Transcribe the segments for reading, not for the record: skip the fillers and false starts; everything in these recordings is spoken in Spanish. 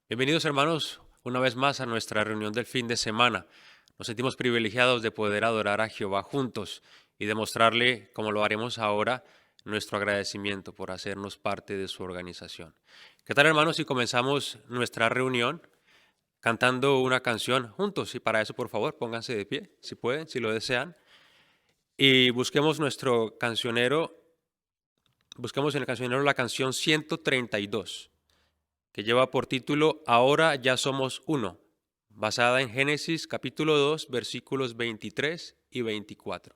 Bienvenidos hermanos una vez más a nuestra reunión del fin de semana. Nos sentimos privilegiados de poder adorar a Jehová juntos y demostrarle, como lo haremos ahora, nuestro agradecimiento por hacernos parte de su organización. ¿Qué tal hermanos si comenzamos nuestra reunión cantando una canción juntos? Y para eso por favor pónganse de pie, si pueden, si lo desean. Y busquemos en el cancionero la canción 132. Que lleva por título Ahora ya somos uno, basada en Génesis capítulo 2, versículos 23 y 24.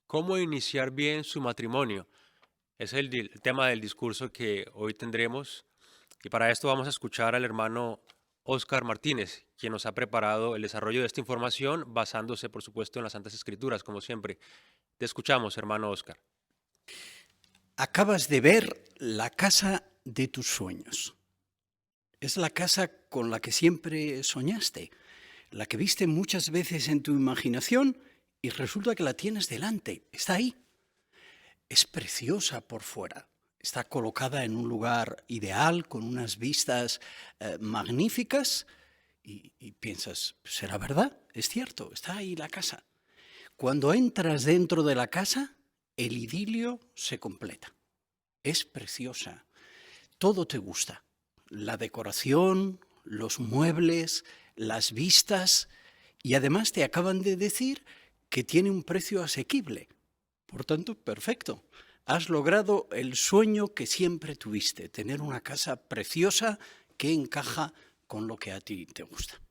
¿Cómo iniciar bien su matrimonio? Es el tema del discurso que hoy tendremos y para esto vamos a escuchar al hermano Óscar Martínez, quien nos ha preparado el desarrollo de esta información basándose, por supuesto, en las Santas Escrituras, como siempre. Te escuchamos, hermano Óscar. Acabas de ver la casa de tus sueños. Es la casa con la que siempre soñaste, la que viste muchas veces en tu imaginación y resulta que la tienes delante, está ahí. Es preciosa por fuera, está colocada en un lugar ideal, con unas vistas magníficas y piensas, ¿será verdad? Es cierto, está ahí la casa. Cuando entras dentro de la casa, el idilio se completa. Es preciosa, todo te gusta, la decoración, los muebles, las vistas y además te acaban de decir que tiene un precio asequible. Por tanto, perfecto. Has logrado el sueño que siempre tuviste, tener una casa preciosa que encaja con lo que a ti te gusta.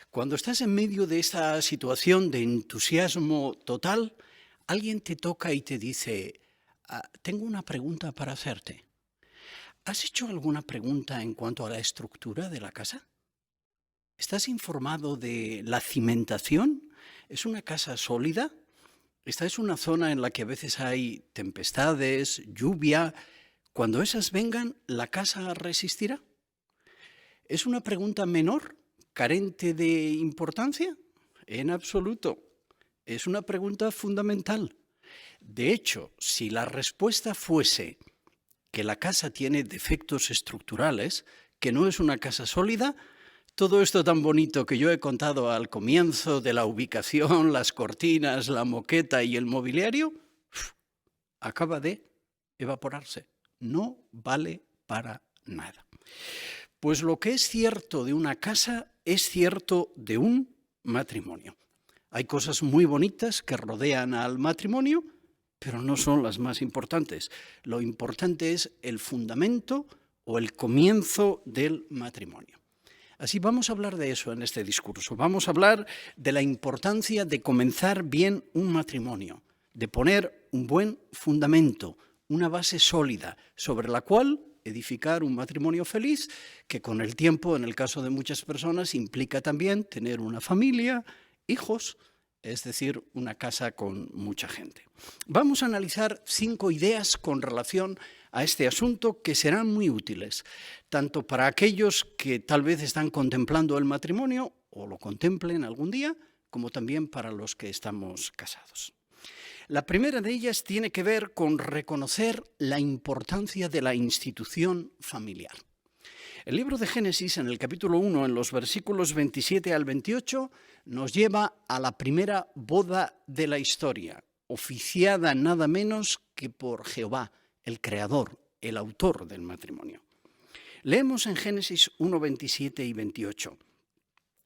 Cuando estás en medio de esta situación de entusiasmo total, alguien te toca y te dice, tengo una pregunta para hacerte. ¿Has hecho alguna pregunta en cuanto a la estructura de la casa? ¿Estás informado de la cimentación? ¿Es una casa sólida? Esta es una zona en la que a veces hay tempestades, lluvia. Cuando esas vengan, ¿la casa resistirá? ¿Es una pregunta menor, carente de importancia? En absoluto. Es una pregunta fundamental. De hecho, si la respuesta fuese que la casa tiene defectos estructurales, que no es una casa sólida, todo esto tan bonito que yo he contado al comienzo de la ubicación, las cortinas, la moqueta y el mobiliario, acaba de evaporarse, no vale para nada. Pues lo que es cierto de una casa es cierto de un matrimonio. Hay cosas muy bonitas que rodean al matrimonio, pero no son las más importantes. Lo importante es el fundamento o el comienzo del matrimonio. Así vamos a hablar de eso en este discurso. Vamos a hablar de la importancia de comenzar bien un matrimonio, de poner un buen fundamento, una base sólida sobre la cual edificar un matrimonio feliz, que con el tiempo, en el caso de muchas personas, implica también tener una familia, hijos, es decir, una casa con mucha gente. Vamos a analizar 5 ideas con relación a este asunto que serán muy útiles, tanto para aquellos que tal vez están contemplando el matrimonio o lo contemplen algún día, como también para los que estamos casados. La primera de ellas tiene que ver con reconocer la importancia de la institución familiar. El libro de Génesis, en el capítulo 1, en los versículos 27 al 28, nos lleva a la primera boda de la historia, oficiada nada menos que por Jehová, el creador, el autor del matrimonio. Leemos en Génesis 1, 27 y 28.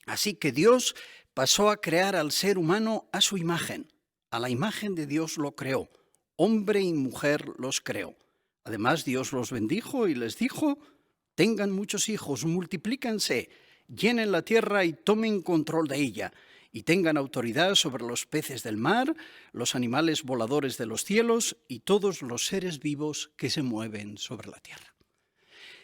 Así que Dios pasó a crear al ser humano a su imagen. A la imagen de Dios lo creó, hombre y mujer los creó. Además, Dios los bendijo y les dijo: tengan muchos hijos, multiplíquense, llenen la tierra y tomen control de ella, y tengan autoridad sobre los peces del mar, los animales voladores de los cielos y todos los seres vivos que se mueven sobre la tierra.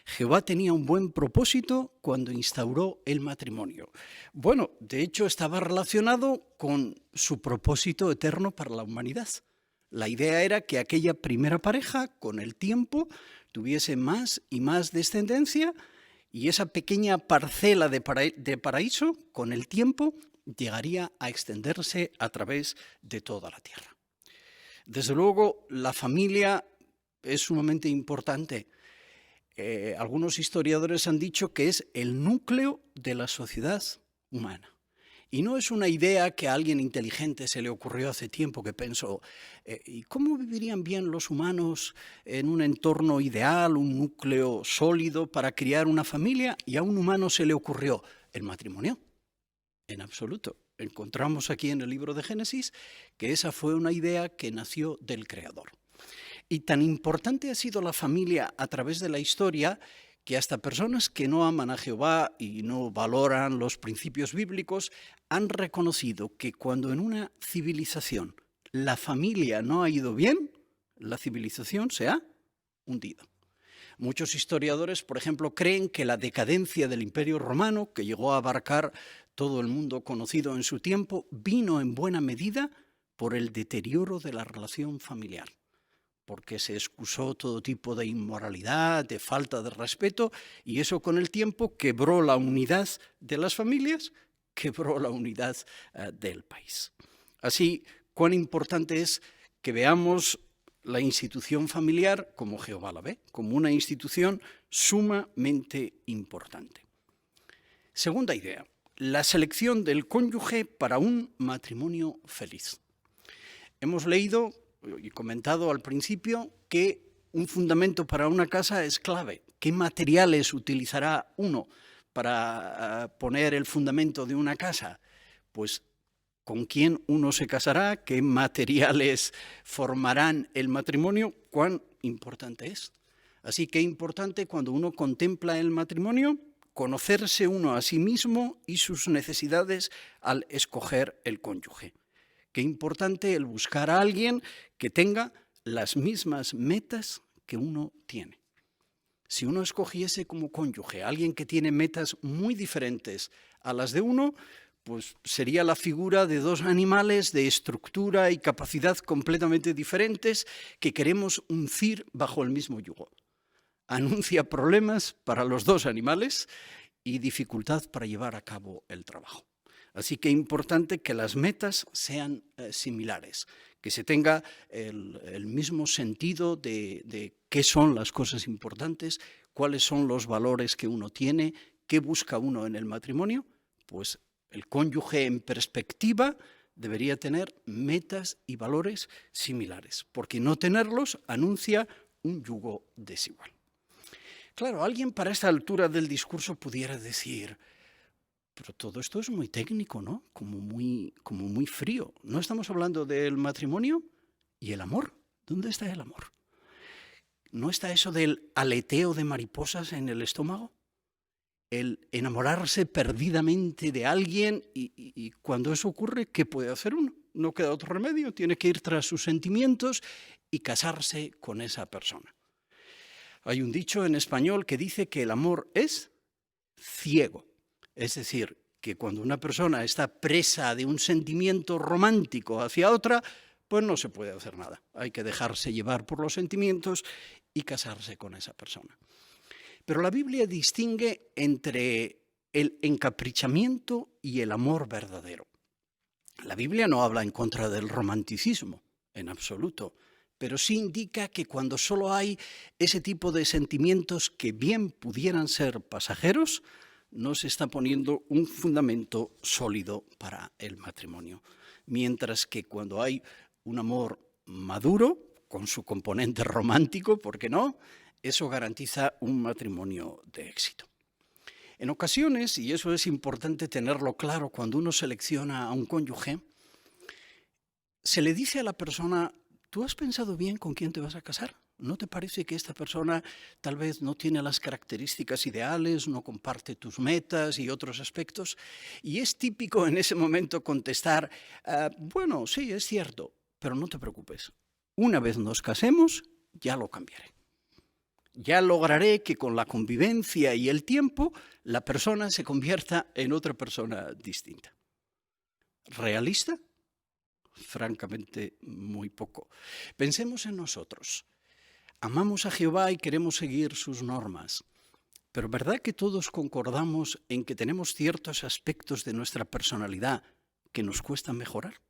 Jehová tenía un buen propósito cuando instauró el matrimonio. Bueno, de hecho estaba relacionado con su propósito eterno para la humanidad. La idea era que aquella primera pareja, con el tiempo, tuviese más y más descendencia, y esa pequeña parcela de paraíso, con el tiempo, llegaría a extenderse a través de toda la tierra. Desde luego, la familia es sumamente importante. Algunos historiadores han dicho que es el núcleo de la sociedad humana. Y no es una idea que a alguien inteligente se le ocurrió hace tiempo, que pensó, ¿y cómo vivirían bien los humanos en un entorno ideal, un núcleo sólido para criar una familia? Y a un humano se le ocurrió el matrimonio. En absoluto. Encontramos aquí en el libro de Génesis que esa fue una idea que nació del Creador. Y tan importante ha sido la familia a través de la historia que hasta personas que no aman a Jehová y no valoran los principios bíblicos han reconocido que cuando en una civilización la familia no ha ido bien, la civilización se ha hundido. Muchos historiadores, por ejemplo, creen que la decadencia del Imperio Romano, que llegó a abarcar todo el mundo conocido en su tiempo, vino en buena medida por el deterioro de la relación familiar, porque se excusó todo tipo de inmoralidad, de falta de respeto, y eso con el tiempo quebró la unidad de las familias, quebró la unidad del país. Así, cuán importante es que veamos la institución familiar como Jehová la ve, como una institución sumamente importante. Segunda idea, la selección del cónyuge para un matrimonio feliz. Hemos leído y comentado al principio que un fundamento para una casa es clave. ¿Qué materiales utilizará uno para poner el fundamento de una casa? Pues con quién uno se casará, qué materiales formarán el matrimonio, cuán importante es. Así que es importante cuando uno contempla el matrimonio, conocerse uno a sí mismo y sus necesidades al escoger el cónyuge. Qué importante el buscar a alguien que tenga las mismas metas que uno tiene. Si uno escogiese como cónyuge a alguien que tiene metas muy diferentes a las de uno, pues sería la figura de dos animales de estructura y capacidad completamente diferentes que queremos uncir bajo el mismo yugo. Anuncia problemas para los dos animales y dificultad para llevar a cabo el trabajo. Así que es importante que las metas sean similares, que se tenga el mismo sentido de qué son las cosas importantes, cuáles son los valores que uno tiene, qué busca uno en el matrimonio. Pues el cónyuge en perspectiva debería tener metas y valores similares, porque no tenerlos anuncia un yugo desigual. Claro, alguien para esta altura del discurso pudiera decir, pero todo esto es muy técnico, ¿no? Como muy frío. ¿No estamos hablando del matrimonio y el amor? ¿Dónde está el amor? ¿No está eso del aleteo de mariposas en el estómago? El enamorarse perdidamente de alguien y cuando eso ocurre, ¿qué puede hacer uno? No queda otro remedio, tiene que ir tras sus sentimientos y casarse con esa persona. Hay un dicho en español que dice que el amor es ciego. Es decir, que cuando una persona está presa de un sentimiento romántico hacia otra, pues no se puede hacer nada. Hay que dejarse llevar por los sentimientos y casarse con esa persona. Pero la Biblia distingue entre el encaprichamiento y el amor verdadero. La Biblia no habla en contra del romanticismo, en absoluto, pero sí indica que cuando solo hay ese tipo de sentimientos que bien pudieran ser pasajeros, no se está poniendo un fundamento sólido para el matrimonio. Mientras que cuando hay un amor maduro, con su componente romántico, ¿por qué no?, eso garantiza un matrimonio de éxito. En ocasiones, y eso es importante tenerlo claro cuando uno selecciona a un cónyuge, se le dice a la persona, ¿tú has pensado bien con quién te vas a casar? ¿No te parece que esta persona tal vez no tiene las características ideales, no comparte tus metas y otros aspectos? Y es típico en ese momento contestar, bueno, sí, es cierto, pero no te preocupes. Una vez nos casemos, ya lo cambiaré. Ya lograré que con la convivencia y el tiempo la persona se convierta en otra persona distinta. ¿Realista? Francamente, muy poco. Pensemos en nosotros. Amamos a Jehová y queremos seguir sus normas. Pero ¿verdad que todos concordamos en que tenemos ciertos aspectos de nuestra personalidad que nos cuesta mejorar?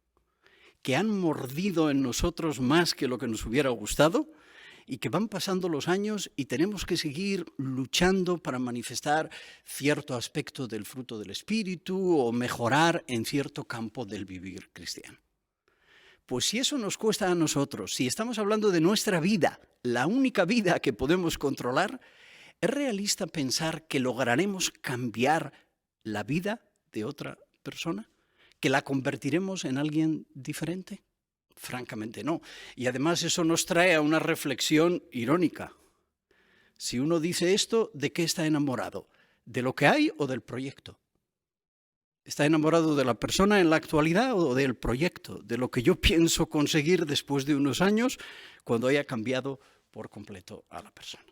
¿Que han mordido en nosotros más que lo que nos hubiera gustado? Y que van pasando los años y tenemos que seguir luchando para manifestar cierto aspecto del fruto del Espíritu o mejorar en cierto campo del vivir cristiano. Pues si eso nos cuesta a nosotros, si estamos hablando de nuestra vida, la única vida que podemos controlar, ¿es realista pensar que lograremos cambiar la vida de otra persona? ¿Que la convertiremos en alguien diferente? Francamente no. Y además eso nos trae a una reflexión irónica. Si uno dice esto, ¿de qué está enamorado? ¿De lo que hay o del proyecto? ¿Está enamorado de la persona en la actualidad o del proyecto? De lo que yo pienso conseguir después de unos años cuando haya cambiado por completo a la persona.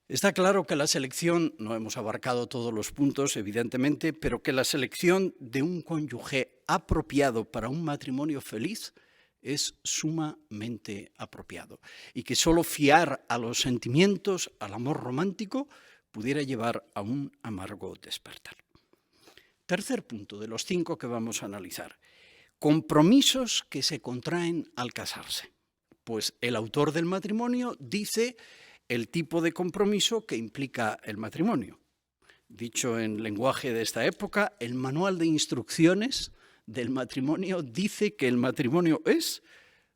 Está claro que la selección, no hemos abarcado todos los puntos, evidentemente, pero que la selección de un cónyuge apropiado para un matrimonio feliz es sumamente apropiado y que solo fiar a los sentimientos, al amor romántico, pudiera llevar a un amargo despertar. Tercer punto de los 5 que vamos a analizar. Compromisos que se contraen al casarse. Pues el autor del matrimonio dice el tipo de compromiso que implica el matrimonio. Dicho en lenguaje de esta época, el manual de instrucciones del matrimonio dice que el matrimonio es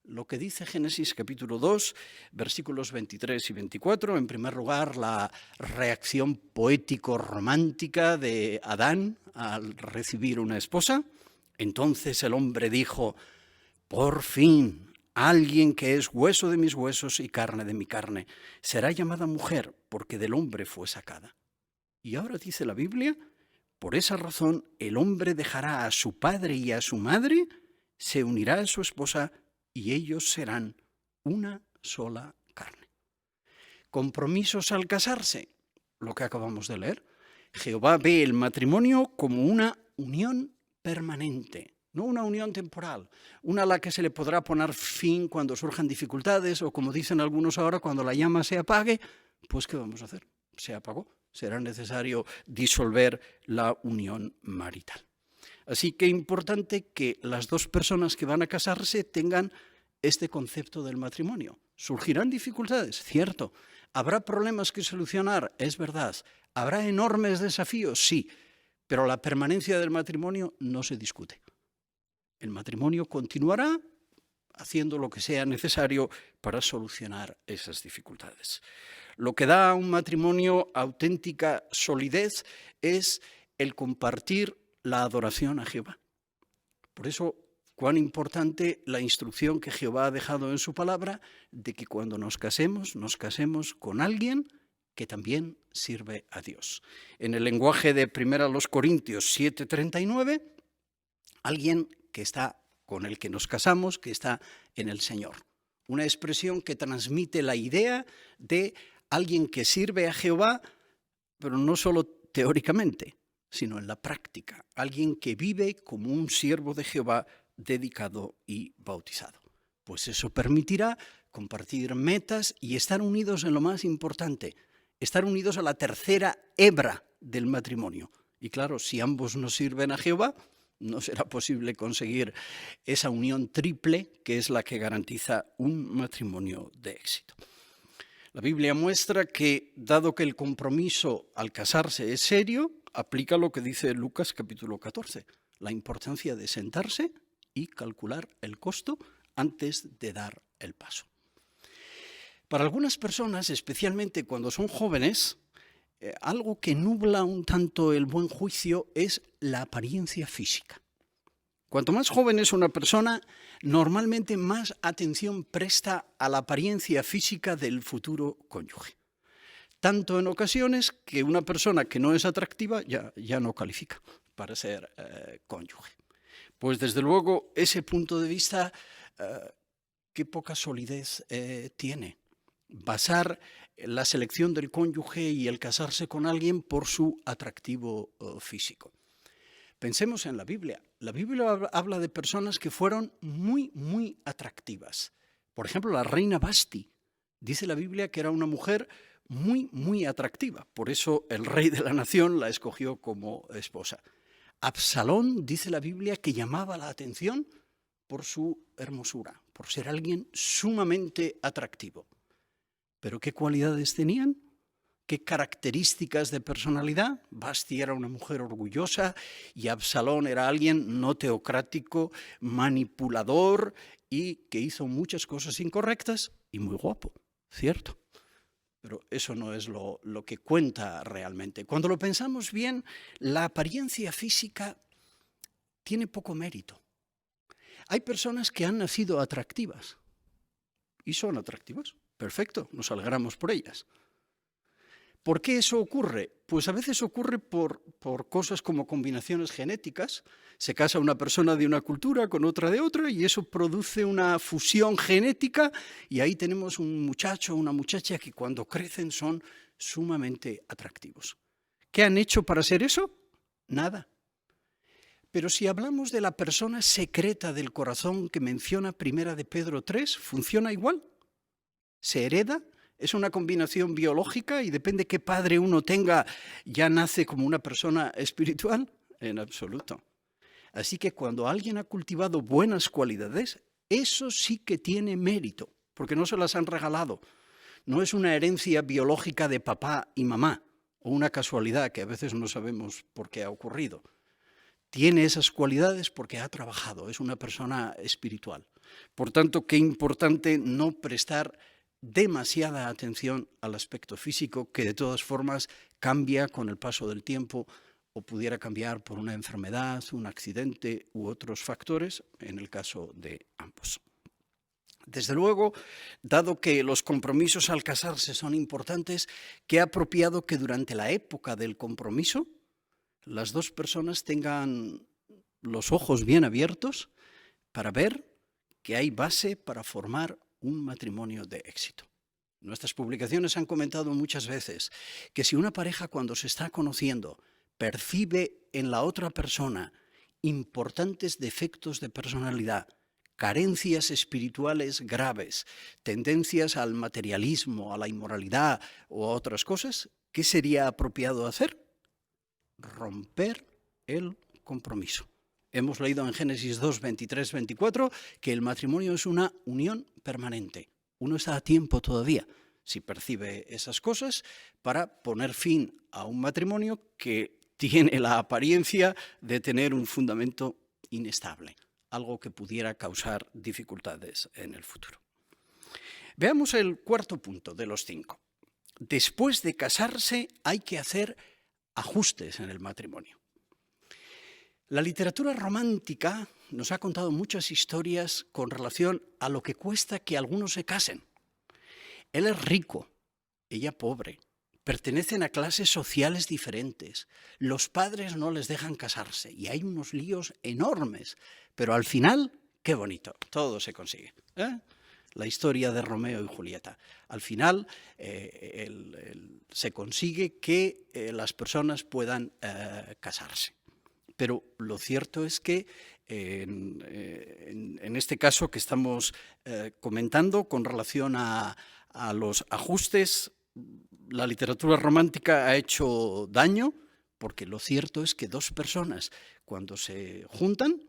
lo que dice Génesis capítulo 2, versículos 23 y 24. En primer lugar, la reacción poético-romántica de Adán al recibir una esposa. Entonces el hombre dijo, por fin, alguien que es hueso de mis huesos y carne de mi carne, será llamada mujer porque del hombre fue sacada. Y ahora dice la Biblia, por esa razón el hombre dejará a su padre y a su madre, se unirá a su esposa y ellos serán una sola carne. Compromisos al casarse, lo que acabamos de leer. Jehová ve el matrimonio como una unión permanente, no una unión temporal, una a la que se le podrá poner fin cuando surjan dificultades o, como dicen algunos ahora, cuando la llama se apague, pues ¿qué vamos a hacer? Se apagó, será necesario disolver la unión marital. Así que es importante que las dos personas que van a casarse tengan este concepto del matrimonio. ¿Surgirán dificultades? Cierto. ¿Habrá problemas que solucionar? Es verdad. ¿Habrá enormes desafíos? Sí. Pero la permanencia del matrimonio no se discute. El matrimonio continuará haciendo lo que sea necesario para solucionar esas dificultades. Lo que da a un matrimonio auténtica solidez es el compartir la adoración a Jehová. Por eso, cuán importante la instrucción que Jehová ha dejado en su palabra de que cuando nos casemos con alguien que también sirve a Dios. En el lenguaje de 1 Corintios 7:39, alguien que está con el que nos casamos, que está en el Señor. Una expresión que transmite la idea de alguien que sirve a Jehová, pero no solo teóricamente, sino en la práctica. Alguien que vive como un siervo de Jehová dedicado y bautizado. Pues eso permitirá compartir metas y estar unidos en lo más importante, estar unidos a la tercera hebra del matrimonio. Y claro, si ambos nos sirven a Jehová, no será posible conseguir esa unión triple que es la que garantiza un matrimonio de éxito. La Biblia muestra que, dado que el compromiso al casarse es serio, aplica lo que dice Lucas capítulo 14, la importancia de sentarse y calcular el costo antes de dar el paso. Para algunas personas, especialmente cuando son jóvenes, algo que nubla un tanto el buen juicio es la apariencia física. Cuanto más joven es una persona, normalmente más atención presta a la apariencia física del futuro cónyuge. Tanto en ocasiones que una persona que no es atractiva ya no califica para ser cónyuge. Pues desde luego ese punto de vista, qué poca solidez tiene. Basar la selección del cónyuge y el casarse con alguien por su atractivo físico. Pensemos en la Biblia. La Biblia habla de personas que fueron muy, muy atractivas. Por ejemplo, la reina Vasti. Dice la Biblia que era una mujer muy, muy atractiva. Por eso el rey de la nación la escogió como esposa. Absalón, dice la Biblia, que llamaba la atención por su hermosura, por ser alguien sumamente atractivo. ¿Pero qué cualidades tenían? ¿Qué características de personalidad? Vasti era una mujer orgullosa y Absalón era alguien no teocrático, manipulador y que hizo muchas cosas incorrectas y muy guapo, ¿cierto? Pero eso no es lo que cuenta realmente. Cuando lo pensamos bien, la apariencia física tiene poco mérito. Hay personas que han nacido atractivas y son atractivas. Perfecto, nos alegramos por ellas. ¿Por qué eso ocurre? Pues a veces ocurre por cosas como combinaciones genéticas. Se casa una persona de una cultura con otra de otra y eso produce una fusión genética y ahí tenemos un muchacho o una muchacha que cuando crecen son sumamente atractivos. ¿Qué han hecho para ser eso? Nada. Pero si hablamos de la persona secreta del corazón que menciona 1 de Pedro 3, ¿funciona igual? ¿Se hereda? ¿Es una combinación biológica y depende qué padre uno tenga, ya nace como una persona espiritual? En absoluto. Así que cuando alguien ha cultivado buenas cualidades, eso sí que tiene mérito, porque no se las han regalado. No es una herencia biológica de papá y mamá, o una casualidad que a veces no sabemos por qué ha ocurrido. Tiene esas cualidades porque ha trabajado, es una persona espiritual. Por tanto, qué importante no prestar demasiada atención al aspecto físico, que de todas formas cambia con el paso del tiempo o pudiera cambiar por una enfermedad, un accidente u otros factores, en el caso de ambos. Desde luego, dado que los compromisos al casarse son importantes, qué apropiado que durante la época del compromiso las dos personas tengan los ojos bien abiertos para ver que hay base para formar un matrimonio de éxito. Nuestras publicaciones han comentado muchas veces que si una pareja cuando se está conociendo percibe en la otra persona importantes defectos de personalidad, carencias espirituales graves, tendencias al materialismo, a la inmoralidad o a otras cosas, ¿qué sería apropiado hacer? Romper el compromiso. Hemos leído en Génesis 2, 23, 24 que el matrimonio es una unión permanente. Uno está a tiempo todavía, si percibe esas cosas, para poner fin a un matrimonio que tiene la apariencia de tener un fundamento inestable. algo que pudiera causar dificultades en el futuro. Veamos el cuarto punto de los 5. Después de casarse hay que hacer ajustes en el matrimonio. La literatura romántica nos ha contado muchas historias con relación a lo que cuesta que algunos se casen. Él es rico, ella pobre, pertenecen a clases sociales diferentes, los padres no les dejan casarse y hay unos líos enormes, pero al final, qué bonito, todo se consigue. La historia de Romeo y Julieta. Al final se consigue que las personas puedan casarse. Pero lo cierto es que en este caso que estamos comentando con relación a los ajustes, la literatura romántica ha hecho daño, porque lo cierto es que dos personas, cuando se juntan,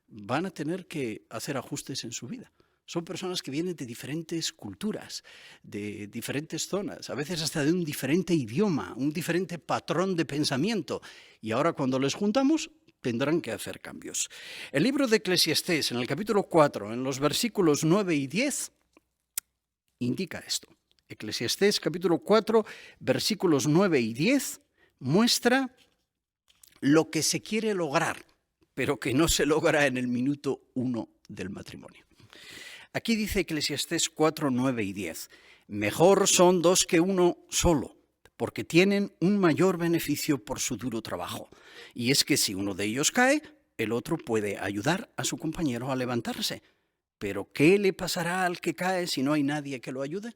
van a tener que hacer ajustes en su vida. Son personas que vienen de diferentes culturas, de diferentes zonas, a veces hasta de un diferente idioma, un diferente patrón de pensamiento. Y ahora cuando les juntamos, tendrán que hacer cambios. El libro de Eclesiastés, en el capítulo 4, en los versículos 9 y 10, indica esto. Eclesiastés, capítulo 4, versículos 9 y 10, muestra lo que se quiere lograr, pero que no se logra en el minuto 1 del matrimonio. Aquí dice Eclesiastés 4, 9 y 10, mejor son dos que uno solo, porque tienen un mayor beneficio por su duro trabajo. Y es que si uno de ellos cae, el otro puede ayudar a su compañero a levantarse. Pero ¿qué le pasará al que cae si no hay nadie que lo ayude?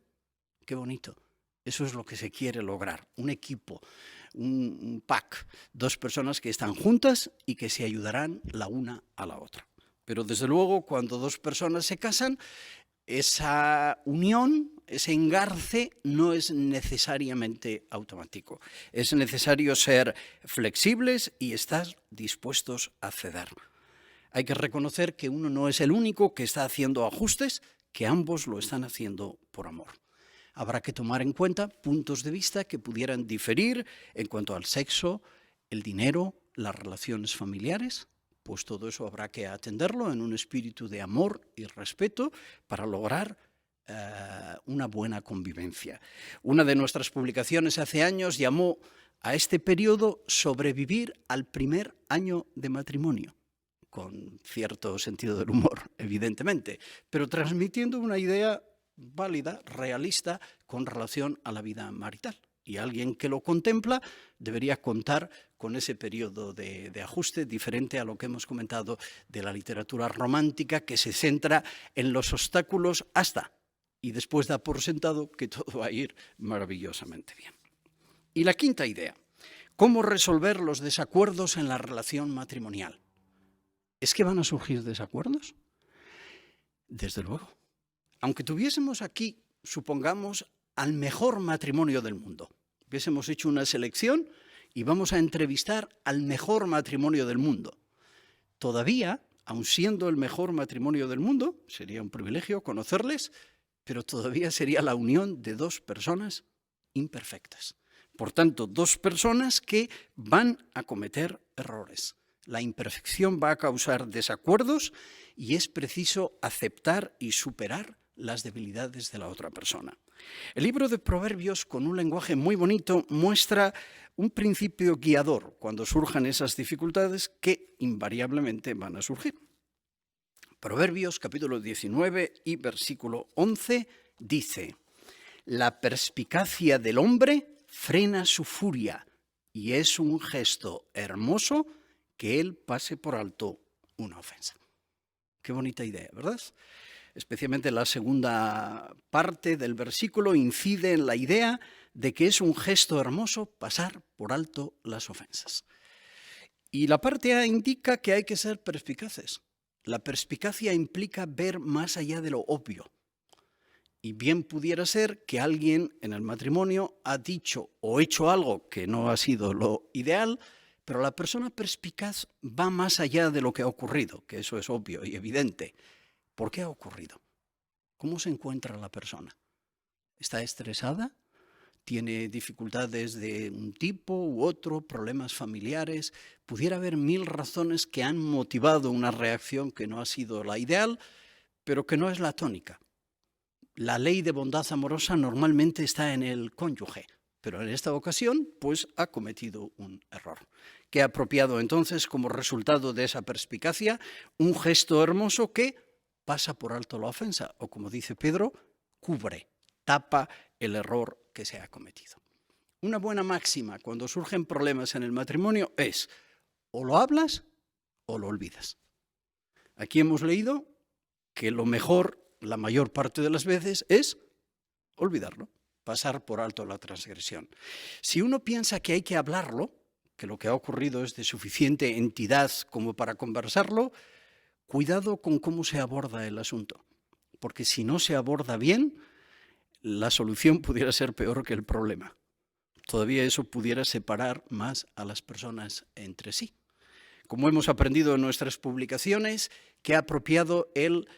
Qué bonito. Eso es lo que se quiere lograr, un equipo, un pack, dos personas que están juntas y que se ayudarán la una a la otra. Pero desde luego, cuando dos personas se casan, esa unión, ese engarce no es necesariamente automático. Es necesario ser flexibles y estar dispuestos a ceder. Hay que reconocer que uno no es el único que está haciendo ajustes, que ambos lo están haciendo por amor. Habrá que tomar en cuenta puntos de vista que pudieran diferir en cuanto al sexo, el dinero, las relaciones familiares. Pues todo eso habrá que atenderlo en un espíritu de amor y respeto para lograr una buena convivencia. Una de nuestras publicaciones hace años llamó a este periodo sobrevivir al primer año de matrimonio, con cierto sentido del humor, evidentemente, pero transmitiendo una idea válida, realista, con relación a la vida marital. Y alguien que lo contempla debería contar con ese periodo de ajuste diferente a lo que hemos comentado de la literatura romántica, que se centra en los obstáculos hasta, y después da por sentado que todo va a ir maravillosamente bien. Y la quinta idea, ¿cómo resolver los desacuerdos en la relación matrimonial? ¿Es que van a surgir desacuerdos? Desde luego. Aunque tuviésemos aquí, supongamos, al mejor matrimonio del mundo, hubiésemos hecho una selección y vamos a entrevistar al mejor matrimonio del mundo. Todavía, aun siendo el mejor matrimonio del mundo, sería un privilegio conocerles, pero todavía sería la unión de dos personas imperfectas. Por tanto, dos personas que van a cometer errores. La imperfección va a causar desacuerdos y es preciso aceptar y superar las debilidades de la otra persona. El libro de Proverbios, con un lenguaje muy bonito, muestra un principio guiador cuando surjan esas dificultades que invariablemente van a surgir. Proverbios, capítulo 19 y versículo 11, dice: la perspicacia del hombre frena su furia y es un gesto hermoso que él pase por alto una ofensa. Qué bonita idea, ¿verdad? Especialmente la segunda parte del versículo incide en la idea de que es un gesto hermoso pasar por alto las ofensas. Y la parte A indica que hay que ser perspicaces. La perspicacia implica ver más allá de lo obvio. Y bien pudiera ser que alguien en el matrimonio ha dicho o hecho algo que no ha sido lo ideal, pero la persona perspicaz va más allá de lo que ha ocurrido, que eso es obvio y evidente. ¿Por qué ha ocurrido? ¿Cómo se encuentra la persona? ¿Está estresada? tiene dificultades de un tipo u otro, problemas familiares. Pudiera haber 1000 razones que han motivado una reacción que no ha sido la ideal, pero que no es la tónica. La ley de bondad amorosa normalmente está en el cónyuge, pero en esta ocasión, pues ha cometido un error. Qué apropiado entonces, como resultado de esa perspicacia, un gesto hermoso que pasa por alto la ofensa, o como dice Pedro, cubre, tapa el error que se ha cometido. Una buena máxima cuando surgen problemas en el matrimonio es o lo hablas o lo olvidas. Aquí hemos leído que lo mejor, la mayor parte de las veces, es olvidarlo, pasar por alto la transgresión. Si uno piensa que hay que hablarlo, que lo que ha ocurrido es de suficiente entidad como para conversarlo, cuidado con cómo se aborda el asunto, porque si no se aborda bien, la solución pudiera ser peor que el problema. Todavía eso pudiera separar más a las personas entre sí. Como hemos aprendido en nuestras publicaciones, qué apropiado el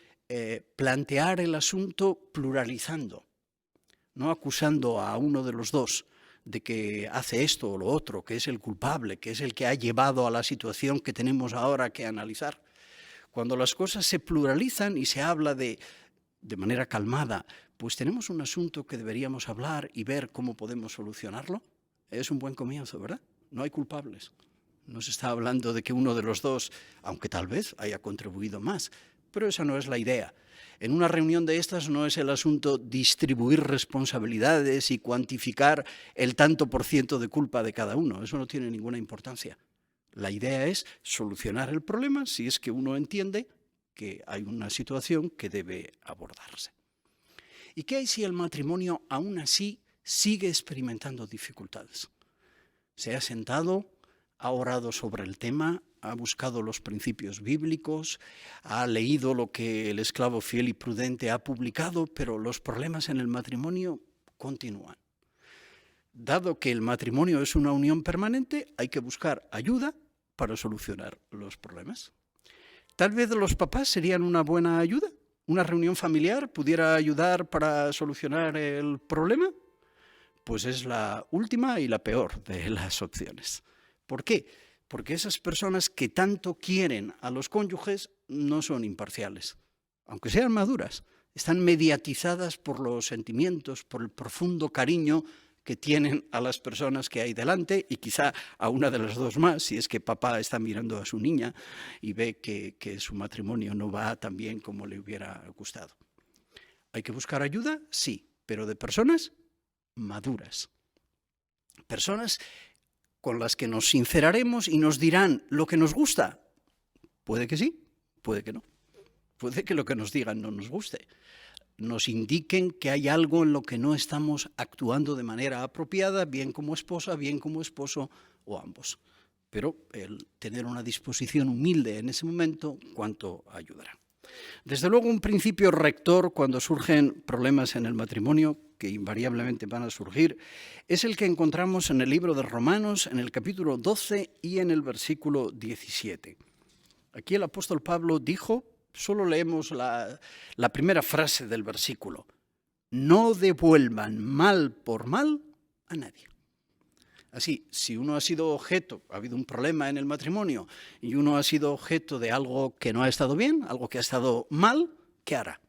plantear el asunto pluralizando, no acusando a uno de los dos de que hace esto o lo otro, que es el culpable, que es el que ha llevado a la situación que tenemos ahora que analizar. Cuando las cosas se pluralizan y se habla de manera calmada, pues tenemos un asunto que deberíamos hablar y ver cómo podemos solucionarlo. Es un buen comienzo, ¿verdad? No hay culpables. No se está hablando de que uno de los dos, aunque tal vez haya contribuido más, pero esa no es la idea. En una reunión de estas no es el asunto distribuir responsabilidades y cuantificar el tanto por ciento de culpa de cada uno. Eso no tiene ninguna importancia. La idea es solucionar el problema si es que uno entiende que hay una situación que debe abordarse. ¿Y qué hay si el matrimonio aún así sigue experimentando dificultades? Se ha sentado, ha orado sobre el tema, ha buscado los principios bíblicos, ha leído lo que el esclavo fiel y prudente ha publicado, pero los problemas en el matrimonio continúan. Dado que el matrimonio es una unión permanente, hay que buscar ayuda para solucionar los problemas. Tal vez los papás serían una buena ayuda. ¿Una reunión familiar pudiera ayudar para solucionar el problema? Pues es la última y la peor de las opciones. ¿Por qué? Porque esas personas que tanto quieren a los cónyuges no son imparciales, aunque sean maduras. Están mediatizadas por los sentimientos, por el profundo cariño que tienen a las personas que hay delante y quizá a una de las dos más, si es que papá está mirando a su niña y ve que su matrimonio no va tan bien como le hubiera gustado. ¿Hay que buscar ayuda? Sí, pero de personas maduras. Personas con las que nos sinceraremos y nos dirán lo que nos gusta. Puede que sí, puede que no. Puede que lo que nos digan no nos guste. Nos indiquen que hay algo en lo que no estamos actuando de manera apropiada, bien como esposa, bien como esposo o ambos. Pero el tener una disposición humilde en ese momento, ¿cuánto ayudará? Desde luego, un principio rector cuando surgen problemas en el matrimonio, que invariablemente van a surgir, es el que encontramos en el libro de Romanos, en el capítulo 12 y en el versículo 17. Aquí el apóstol Pablo dijo, solo leemos la primera frase del versículo, no devuelvan mal por mal a nadie. Así, si uno ha sido objeto, ha habido un problema en el matrimonio y uno ha sido objeto de algo que no ha estado bien, algo que ha estado mal, ¿qué hará?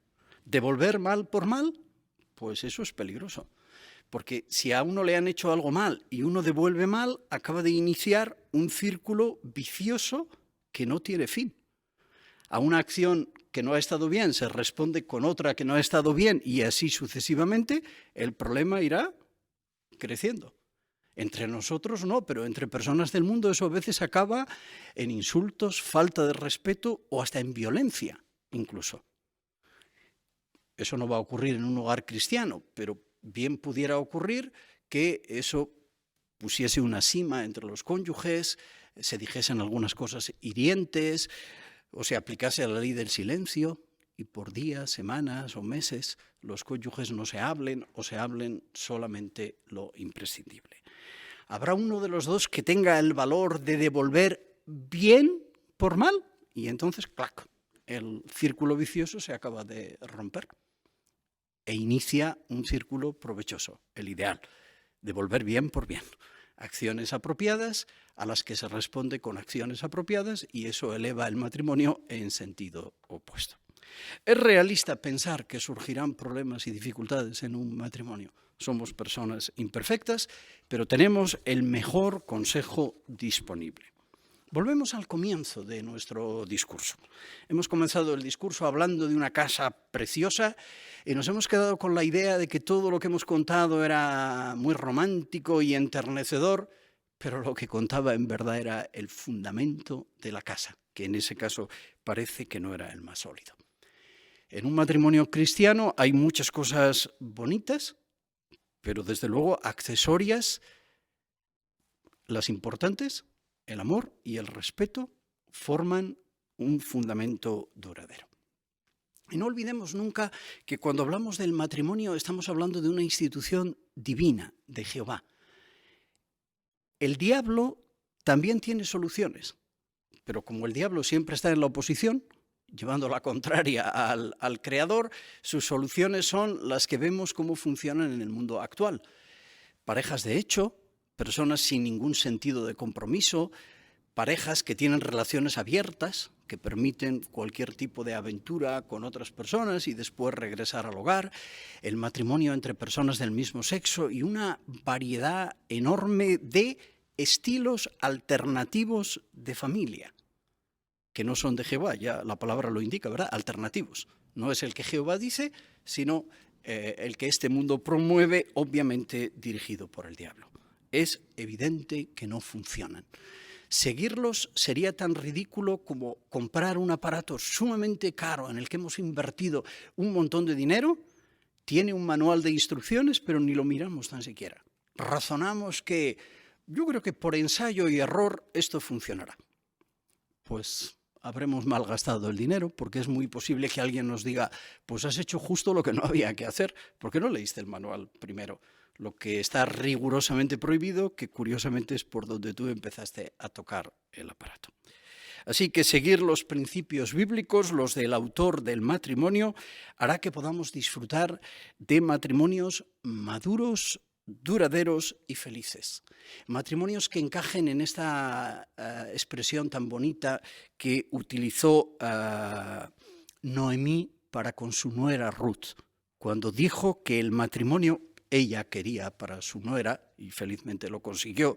¿Devolver mal por mal? Pues eso es peligroso. Porque si a uno le han hecho algo mal y uno devuelve mal, acaba de iniciar un círculo vicioso que no tiene fin. A una acción que no ha estado bien se responde con otra que no ha estado bien y así sucesivamente, el problema irá creciendo. Entre nosotros no, pero entre personas del mundo eso a veces acaba en insultos, falta de respeto o hasta en violencia incluso. Eso no va a ocurrir en un hogar cristiano, pero bien pudiera ocurrir que eso pusiese una cima entre los cónyuges, se dijesen algunas cosas hirientes o se aplicase a la ley del silencio y por días, semanas o meses los cónyuges no se hablen o se hablen solamente lo imprescindible. Habrá uno de los dos que tenga el valor de devolver bien por mal y entonces, ¡clac!, el círculo vicioso se acaba de romper e inicia un círculo provechoso, el ideal. devolver bien por bien. Acciones apropiadas a las que se responde con acciones apropiadas y eso eleva el matrimonio en sentido opuesto. Es realista pensar que surgirán problemas y dificultades en un matrimonio. Somos personas imperfectas, pero tenemos el mejor consejo disponible. Volvemos al comienzo de nuestro discurso. Hemos comenzado el discurso hablando de una casa preciosa y nos hemos quedado con la idea de que todo lo que hemos contado era muy romántico y enternecedor, pero lo que contaba en verdad era el fundamento de la casa, que en ese caso parece que no era el más sólido. En un matrimonio cristiano hay muchas cosas bonitas, pero desde luego accesorias, las importantes, el amor y el respeto, forman un fundamento duradero. Y no olvidemos nunca que cuando hablamos del matrimonio estamos hablando de una institución divina, de Jehová. El diablo también tiene soluciones, pero como el diablo siempre está en la oposición, llevando la contraria al Creador, sus soluciones son las que vemos cómo funcionan en el mundo actual. Parejas de hecho, personas sin ningún sentido de compromiso, parejas que tienen relaciones abiertas, que permiten cualquier tipo de aventura con otras personas y después regresar al hogar, el matrimonio entre personas del mismo sexo y una variedad enorme de estilos alternativos de familia, que no son de Jehová, ya la palabra lo indica, ¿verdad? Alternativos. No es el que Jehová dice, sino el que este mundo promueve, obviamente dirigido por el diablo. Es evidente que no funcionan. Seguirlos sería tan ridículo como comprar un aparato sumamente caro en el que hemos invertido un montón de dinero, tiene un manual de instrucciones, pero ni lo miramos tan siquiera. Razonamos que yo creo que por ensayo y error esto funcionará. Pues habremos malgastado el dinero, porque es muy posible que alguien nos diga, pues has hecho justo lo que no había que hacer, porque no leíste el manual primero. Lo que está rigurosamente prohibido, que curiosamente es por donde tú empezaste a tocar el aparato. Así que seguir los principios bíblicos, los del autor del matrimonio, hará que podamos disfrutar de matrimonios maduros, duraderos y felices. Matrimonios que encajen en esta expresión tan bonita que utilizó Noemí para con su nuera Ruth, cuando dijo que el matrimonio ella quería para su nuera, y felizmente lo consiguió,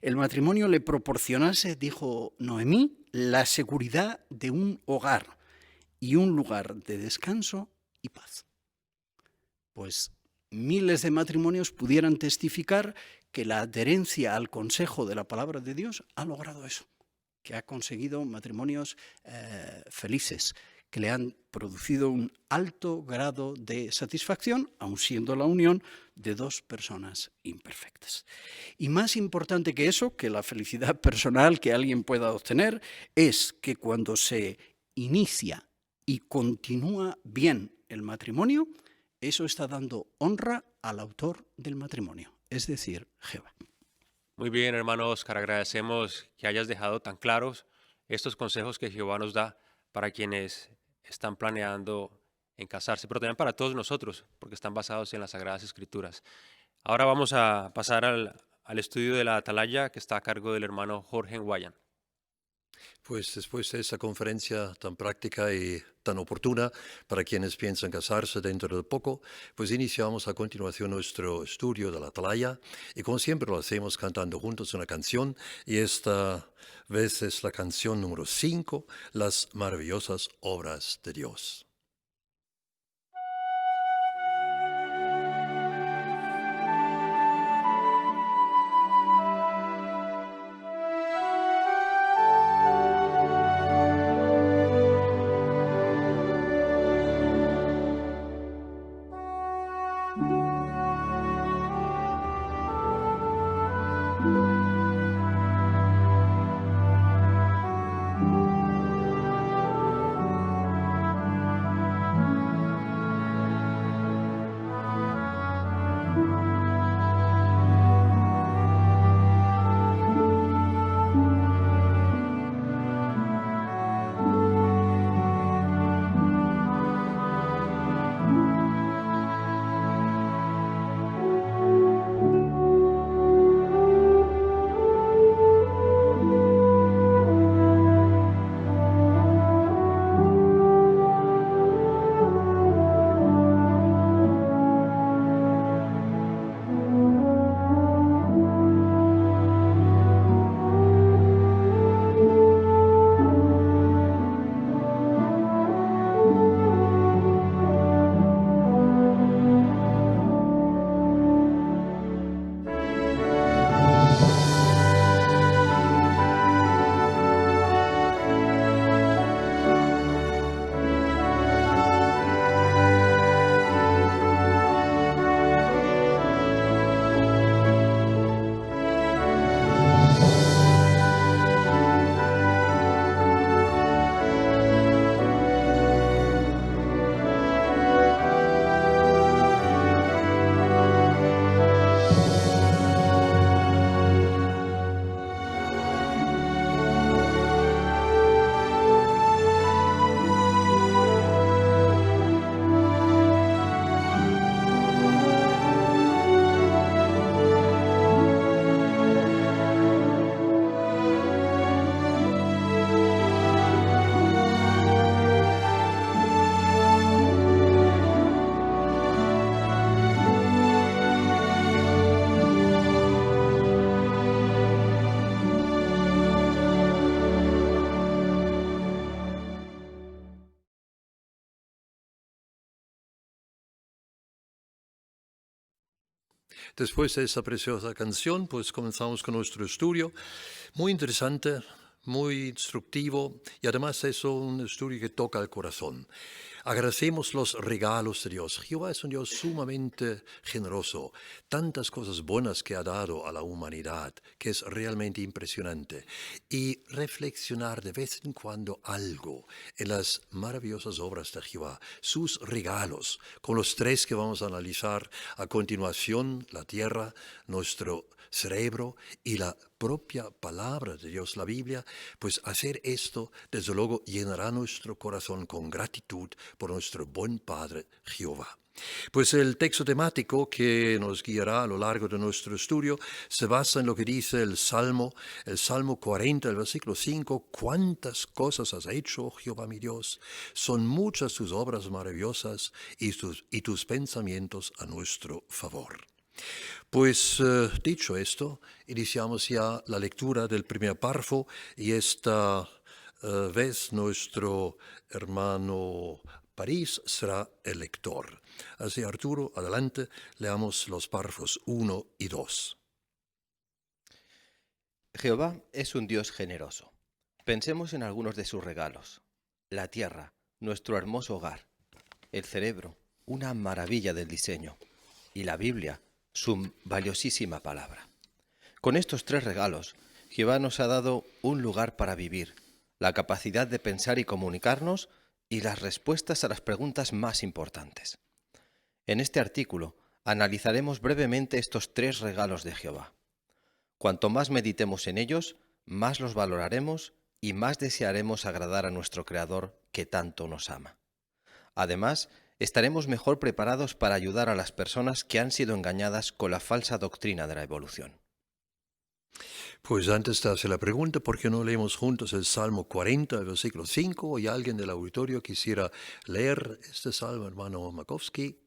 el matrimonio le proporcionase, dijo Noemí, la seguridad de un hogar y un lugar de descanso y paz. Pues miles de matrimonios pudieran testificar que la adherencia al consejo de la palabra de Dios ha logrado eso, que ha conseguido matrimonios felices, que le han producido un alto grado de satisfacción, aun siendo la unión de dos personas imperfectas. Y más importante que eso, que la felicidad personal que alguien pueda obtener, es que cuando se inicia y continúa bien el matrimonio, eso está dando honra al autor del matrimonio, es decir, Jehová. Muy bien, hermano Oscar, agradecemos que hayas dejado tan claros estos consejos que Jehová nos da para quienes están planeando en casarse, pero también para todos nosotros, porque están basados en las Sagradas Escrituras. Ahora vamos a pasar al estudio de la Atalaya, que está a cargo del hermano Jorge Guayan. Pues después de esa conferencia tan práctica y tan oportuna para quienes piensan casarse dentro de poco, pues iniciamos a continuación nuestro estudio de la Atalaya y como siempre lo hacemos cantando juntos una canción y esta vez es la canción número 5, Las maravillosas obras de Dios. Después de esa preciosa canción, pues comenzamos con nuestro estudio. Muy interesante, muy instructivo y además es un estudio que toca el corazón. Agradecemos los regalos de Dios. Jehová es un Dios sumamente generoso. Tantas cosas buenas que ha dado a la humanidad, que es realmente impresionante. Y reflexionar de vez en cuando algo en las maravillosas obras de Jehová, sus regalos, con los tres que vamos a analizar a continuación: la tierra, nuestro cerebro y la propia palabra de Dios, la Biblia. Pues hacer esto, desde luego, llenará nuestro corazón con gratitud por nuestro buen Padre Jehová. Pues el texto temático que nos guiará a lo largo de nuestro estudio se basa en lo que dice el Salmo 40, el versículo 5. ¿Cuántas cosas has hecho, oh Jehová mi Dios? Son muchas tus obras maravillosas y tus pensamientos a nuestro favor. Pues dicho esto, iniciamos ya la lectura del primer párrafo y esta vez nuestro hermano París será el lector. Así, Arturo, adelante, leamos los párrafos 1 y 2. Jehová es un Dios generoso. Pensemos en algunos de sus regalos. La tierra, nuestro hermoso hogar. El cerebro, una maravilla del diseño. Y la Biblia, su valiosísima palabra. Con estos tres regalos, Jehová nos ha dado un lugar para vivir, la capacidad de pensar y comunicarnos y las respuestas a las preguntas más importantes. En este artículo analizaremos brevemente estos tres regalos de Jehová. Cuanto más meditemos en ellos, más los valoraremos y más desearemos agradar a nuestro Creador que tanto nos ama. Además, estaremos mejor preparados para ayudar a las personas que han sido engañadas con la falsa doctrina de la evolución. Pues antes de hacer la pregunta, ¿por qué no leemos juntos el Salmo 40, versículo 5? ¿Y alguien del auditorio quisiera leer este salmo, hermano Makovsky?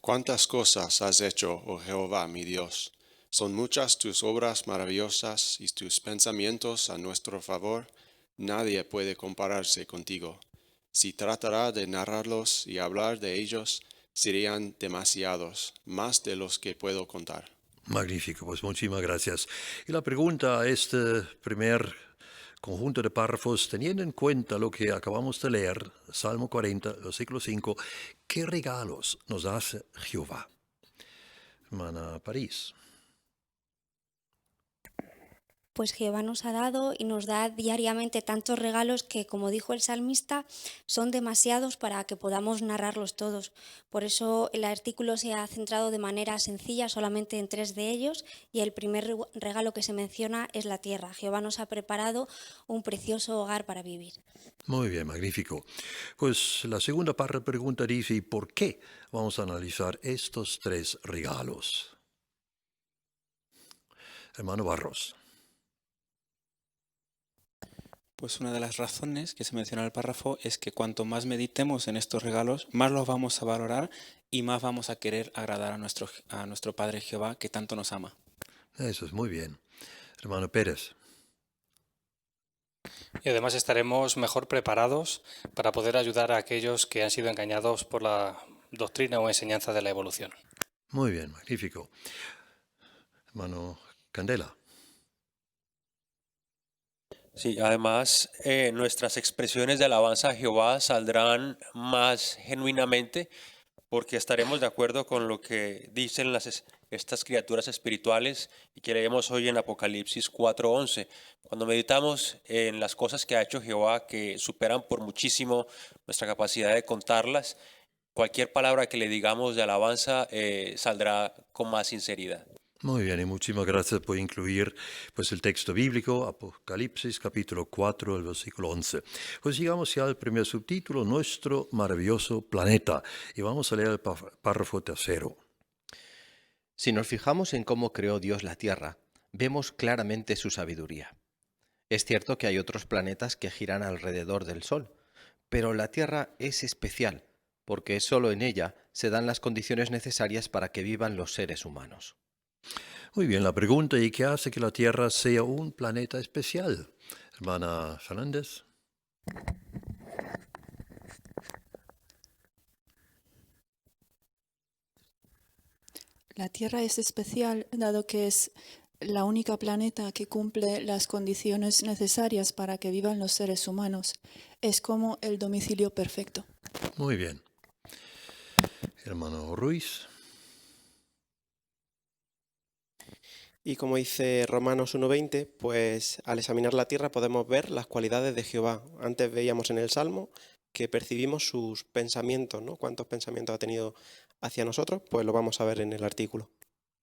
¿Cuántas cosas has hecho, oh Jehová, mi Dios? Son muchas tus obras maravillosas y tus pensamientos a nuestro favor. Nadie puede compararse contigo. Si tratara de narrarlos y hablar de ellos, serían demasiados, más de los que puedo contar. Magnífico, pues muchísimas gracias. Y la pregunta a este primer conjunto de párrafos, teniendo en cuenta lo que acabamos de leer, Salmo 40, versículo 5, ¿qué regalos nos hace Jehová? Hermana París. Pues Jehová nos ha dado y nos da diariamente tantos regalos que, como dijo el salmista, son demasiados para que podamos narrarlos todos. Por eso el artículo se ha centrado de manera sencilla solamente en tres de ellos, y el primer regalo que se menciona es la tierra. Jehová nos ha preparado un precioso hogar para vivir. Muy bien, magnífico. Pues la segunda parte de la pregunta dice, ¿y por qué vamos a analizar estos tres regalos? Hermano Barros. Pues una de las razones que se menciona en el párrafo es que cuanto más meditemos en estos regalos, más los vamos a valorar y más vamos a querer agradar a nuestro Padre Jehová, que tanto nos ama. Eso es muy bien. Hermano Pérez. Y además estaremos mejor preparados para poder ayudar a aquellos que han sido engañados por la doctrina o enseñanza de la evolución. Muy bien, magnífico. Hermano Candela. Sí, además nuestras expresiones de alabanza a Jehová saldrán más genuinamente porque estaremos de acuerdo con lo que dicen estas criaturas espirituales y que leemos hoy en Apocalipsis 4:11. Cuando meditamos en las cosas que ha hecho Jehová, que superan por muchísimo nuestra capacidad de contarlas, cualquier palabra que le digamos de alabanza saldrá con más sinceridad. Muy bien, y muchísimas gracias por incluir pues, el texto bíblico, Apocalipsis capítulo 4, el versículo 11. Pues llegamos ya al primer subtítulo, Nuestro maravilloso planeta, y vamos a leer el párrafo tercero. Si nos fijamos en cómo creó Dios la Tierra, vemos claramente su sabiduría. Es cierto que hay otros planetas que giran alrededor del Sol, pero la Tierra es especial, porque solo en ella se dan las condiciones necesarias para que vivan los seres humanos. Muy bien, la pregunta, ¿y qué hace que la Tierra sea un planeta especial? Hermana Fernández. La Tierra es especial dado que es la única planeta que cumple las condiciones necesarias para que vivan los seres humanos. Es como el domicilio perfecto. Muy bien. Hermano Ruiz. Y como dice Romanos 1:20, pues al examinar la tierra podemos ver las cualidades de Jehová. Antes veíamos en el Salmo que percibimos sus pensamientos, ¿no? ¿Cuántos pensamientos ha tenido hacia nosotros? Pues lo vamos a ver en el artículo.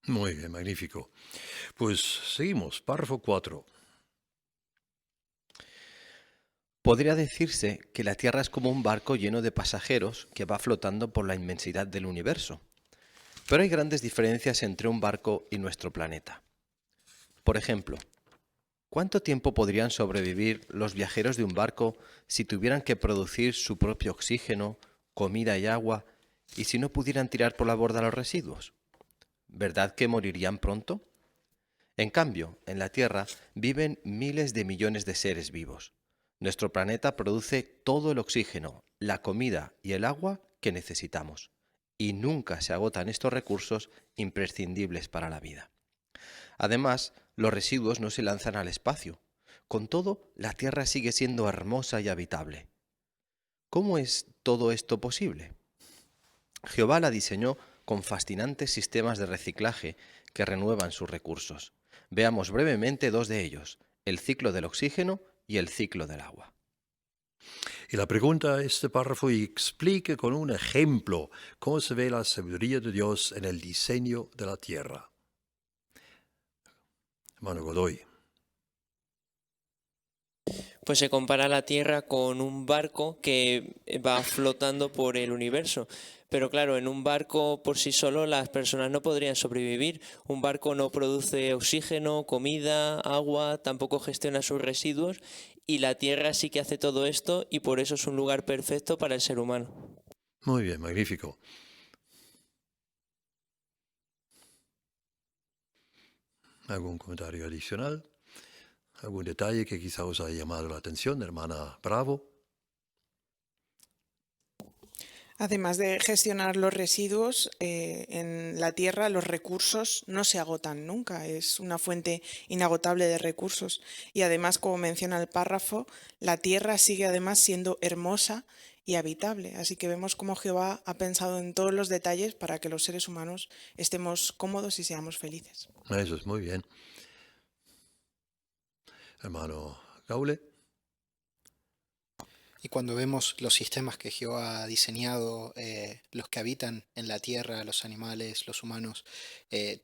Muy bien, magnífico. Pues seguimos, párrafo 4. Podría decirse que la Tierra es como un barco lleno de pasajeros que va flotando por la inmensidad del universo. Pero hay grandes diferencias entre un barco y nuestro planeta. Por ejemplo, ¿cuánto tiempo podrían sobrevivir los viajeros de un barco si tuvieran que producir su propio oxígeno, comida y agua, y si no pudieran tirar por la borda los residuos? ¿Verdad que morirían pronto? En cambio, en la Tierra viven miles de millones de seres vivos. Nuestro planeta produce todo el oxígeno, la comida y el agua que necesitamos, y nunca se agotan estos recursos imprescindibles para la vida. Además, los residuos no se lanzan al espacio. Con todo, la Tierra sigue siendo hermosa y habitable. ¿Cómo es todo esto posible? Jehová la diseñó con fascinantes sistemas de reciclaje que renuevan sus recursos. Veamos brevemente dos de ellos, el ciclo del oxígeno y el ciclo del agua. Y la pregunta a este párrafo y explique con un ejemplo cómo se ve la sabiduría de Dios en el diseño de la tierra. Hermano Godoy. Pues se compara la Tierra con un barco que va flotando por el universo. Pero claro, en un barco por sí solo las personas no podrían sobrevivir. Un barco no produce oxígeno, comida, agua, tampoco gestiona sus residuos. Y la Tierra sí que hace todo esto y por eso es un lugar perfecto para el ser humano. Muy bien, magnífico. ¿Algún comentario adicional? ¿Algún detalle que quizá os haya llamado la atención, hermana Bravo? Además de gestionar los residuos, en la tierra los recursos no se agotan nunca, es una fuente inagotable de recursos. Y además, como menciona el párrafo, la tierra sigue además siendo hermosa y habitable. Así que vemos cómo Jehová ha pensado en todos los detalles para que los seres humanos estemos cómodos y seamos felices. Eso es muy bien. Hermano Gaule. Y cuando vemos los sistemas que Jehová ha diseñado, los que habitan en la tierra, los animales, los humanos,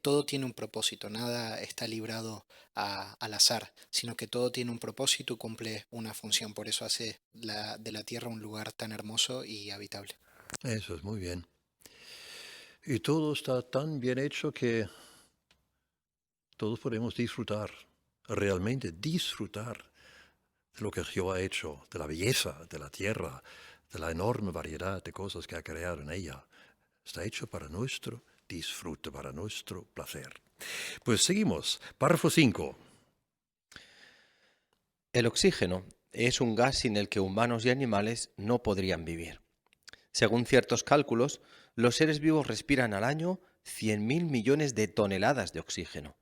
todo tiene un propósito, nada está librado al azar, sino que todo tiene un propósito y cumple una función. Por eso hace de la tierra un lugar tan hermoso y habitable. Eso es muy bien. Y todo está tan bien hecho que todos podemos disfrutar, realmente disfrutar de lo que Jehová ha hecho, de la belleza de la tierra, de la enorme variedad de cosas que ha creado en ella. Está hecho para nuestro disfrute, para nuestro placer. Pues seguimos. Párrafo 5. El oxígeno es un gas sin el que humanos y animales no podrían vivir. Según ciertos cálculos, los seres vivos respiran al año 100.000 millones de toneladas de oxígeno,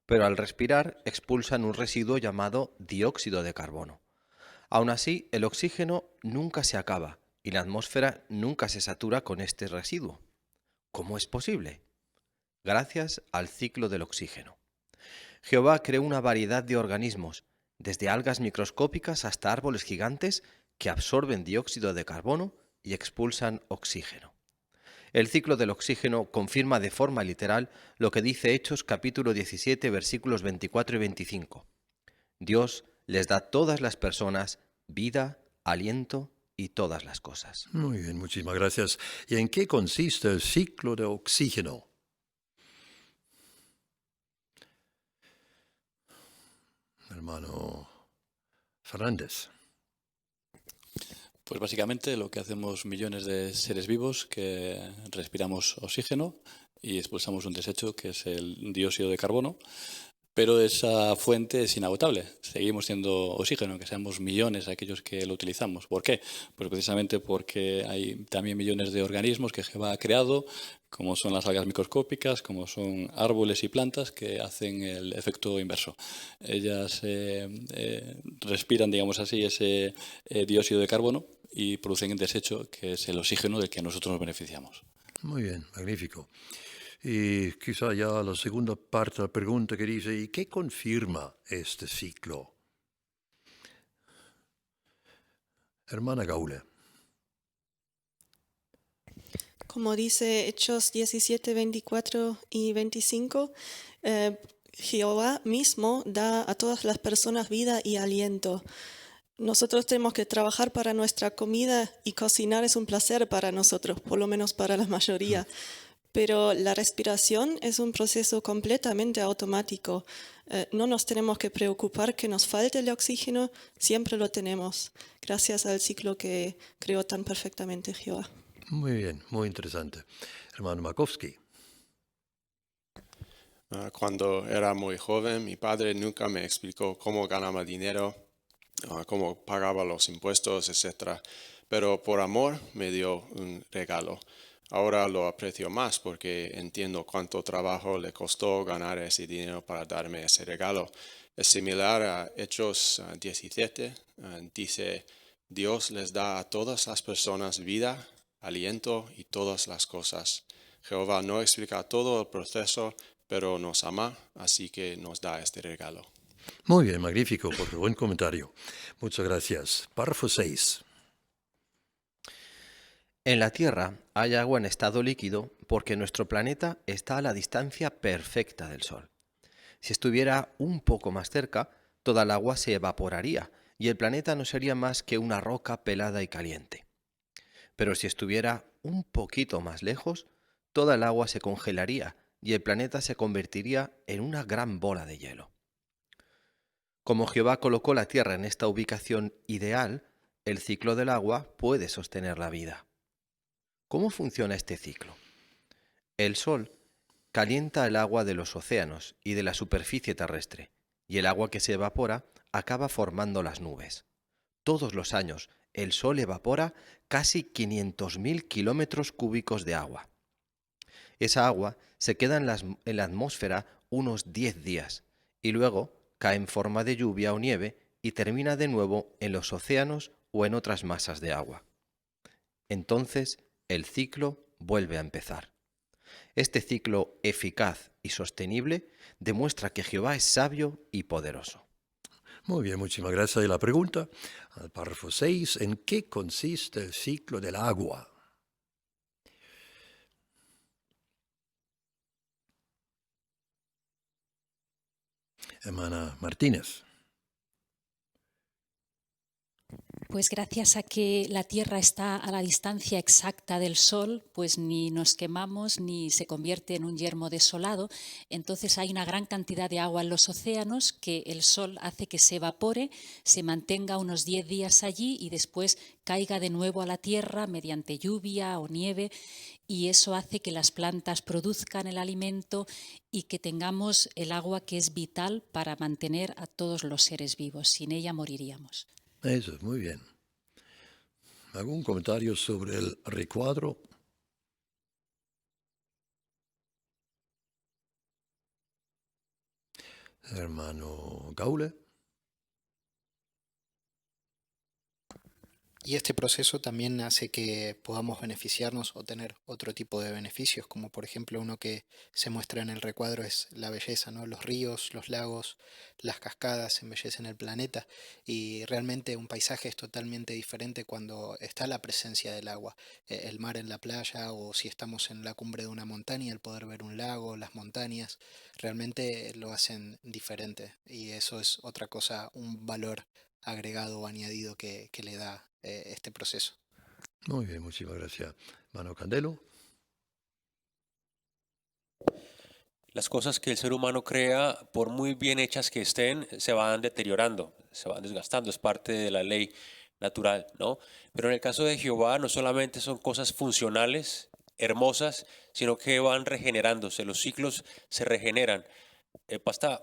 pero al respirar expulsan un residuo llamado dióxido de carbono. Aún así, el oxígeno nunca se acaba y la atmósfera nunca se satura con este residuo. ¿Cómo es posible? Gracias al ciclo del oxígeno. Jehová creó una variedad de organismos, desde algas microscópicas hasta árboles gigantes que absorben dióxido de carbono y expulsan oxígeno. El ciclo del oxígeno confirma de forma literal lo que dice Hechos capítulo 17 versículos 24 y 25. Dios les da a todas las personas vida, aliento y todas las cosas. Muy bien, muchísimas gracias. ¿Y en qué consiste el ciclo de oxígeno? Hermano Fernández. Pues básicamente lo que hacemos millones de seres vivos, que respiramos oxígeno y expulsamos un desecho que es el dióxido de carbono, pero esa fuente es inagotable. Seguimos siendo oxígeno, que seamos millones aquellos que lo utilizamos. ¿Por qué? Pues precisamente porque hay también millones de organismos que Jehová ha creado, como son las algas microscópicas, como son árboles y plantas que hacen el efecto inverso. Ellas respiran, digamos así, ese dióxido de carbono y producen el desecho, que es el oxígeno del que nosotros nos beneficiamos. Muy bien, magnífico. Y quizá ya la segunda parte de la pregunta que dice, ¿y qué confirma este ciclo? Hermana Gaule. Como dice Hechos 17, 24 y 25, Jehová mismo da a todas las personas vida y aliento. Nosotros tenemos que trabajar para nuestra comida y cocinar es un placer para nosotros, por lo menos para la mayoría. Pero la respiración es un proceso completamente automático. No nos tenemos que preocupar que nos falte el oxígeno, siempre lo tenemos, gracias al ciclo que creó tan perfectamente Jehová. Muy bien, muy interesante. Hermano Makowski. Cuando era muy joven, mi padre nunca me explicó cómo ganaba dinero, cómo pagaba los impuestos, etc. Pero por amor me dio un regalo. Ahora lo aprecio más porque entiendo cuánto trabajo le costó ganar ese dinero para darme ese regalo. Es similar a Hechos 17. Dice, Dios les da a todas las personas vida, aliento y todas las cosas. Jehová no explica todo el proceso, pero nos ama, así que nos da este regalo. Muy bien, magnífico, por tu buen comentario. Muchas gracias. Párrafo 6. En la Tierra hay agua en estado líquido porque nuestro planeta está a la distancia perfecta del Sol. Si estuviera un poco más cerca, toda el agua se evaporaría y el planeta no sería más que una roca pelada y caliente. Pero si estuviera un poquito más lejos, toda el agua se congelaría y el planeta se convertiría en una gran bola de hielo. Como Jehová colocó la Tierra en esta ubicación ideal, el ciclo del agua puede sostener la vida. ¿Cómo funciona este ciclo? El Sol calienta el agua de los océanos y de la superficie terrestre, y el agua que se evapora acaba formando las nubes. Todos los años, el Sol evapora casi 500.000 kilómetros cúbicos de agua. Esa agua se queda en la atmósfera unos 10 días, y luego cae en forma de lluvia o nieve y termina de nuevo en los océanos o en otras masas de agua. Entonces, el ciclo vuelve a empezar. Este ciclo eficaz y sostenible demuestra que Jehová es sabio y poderoso. Muy bien, muchísimas gracias. Y la pregunta, al párrafo 6, ¿en qué consiste el ciclo del agua? Hermana Martínez. Pues gracias a que la Tierra está a la distancia exacta del Sol, pues ni nos quemamos ni se convierte en un yermo desolado. Entonces hay una gran cantidad de agua en los océanos que el Sol hace que se evapore, se mantenga unos 10 días allí y después caiga de nuevo a la Tierra mediante lluvia o nieve, y eso hace que las plantas produzcan el alimento y que tengamos el agua que es vital para mantener a todos los seres vivos. Sin ella moriríamos. Eso es muy bien. ¿Algún comentario sobre el recuadro? Hermano Gaule. Y este proceso también hace que podamos beneficiarnos o tener otro tipo de beneficios, como por ejemplo uno que se muestra en el recuadro es la belleza, ¿no? Los ríos, los lagos, las cascadas embellecen el planeta y realmente un paisaje es totalmente diferente cuando está la presencia del agua. El mar en la playa o si estamos en la cumbre de una montaña, el poder ver un lago, las montañas, realmente lo hacen diferente y eso es otra cosa, un valor agregado o añadido que le da este proceso. Muy bien, muchísimas gracias. Hermano Candelo. Las cosas que el ser humano crea, por muy bien hechas que estén, se van deteriorando, se van desgastando, es parte de la ley natural, ¿no? Pero en el caso de Jehová no solamente son cosas funcionales, hermosas, sino que van regenerándose, los ciclos se regeneran.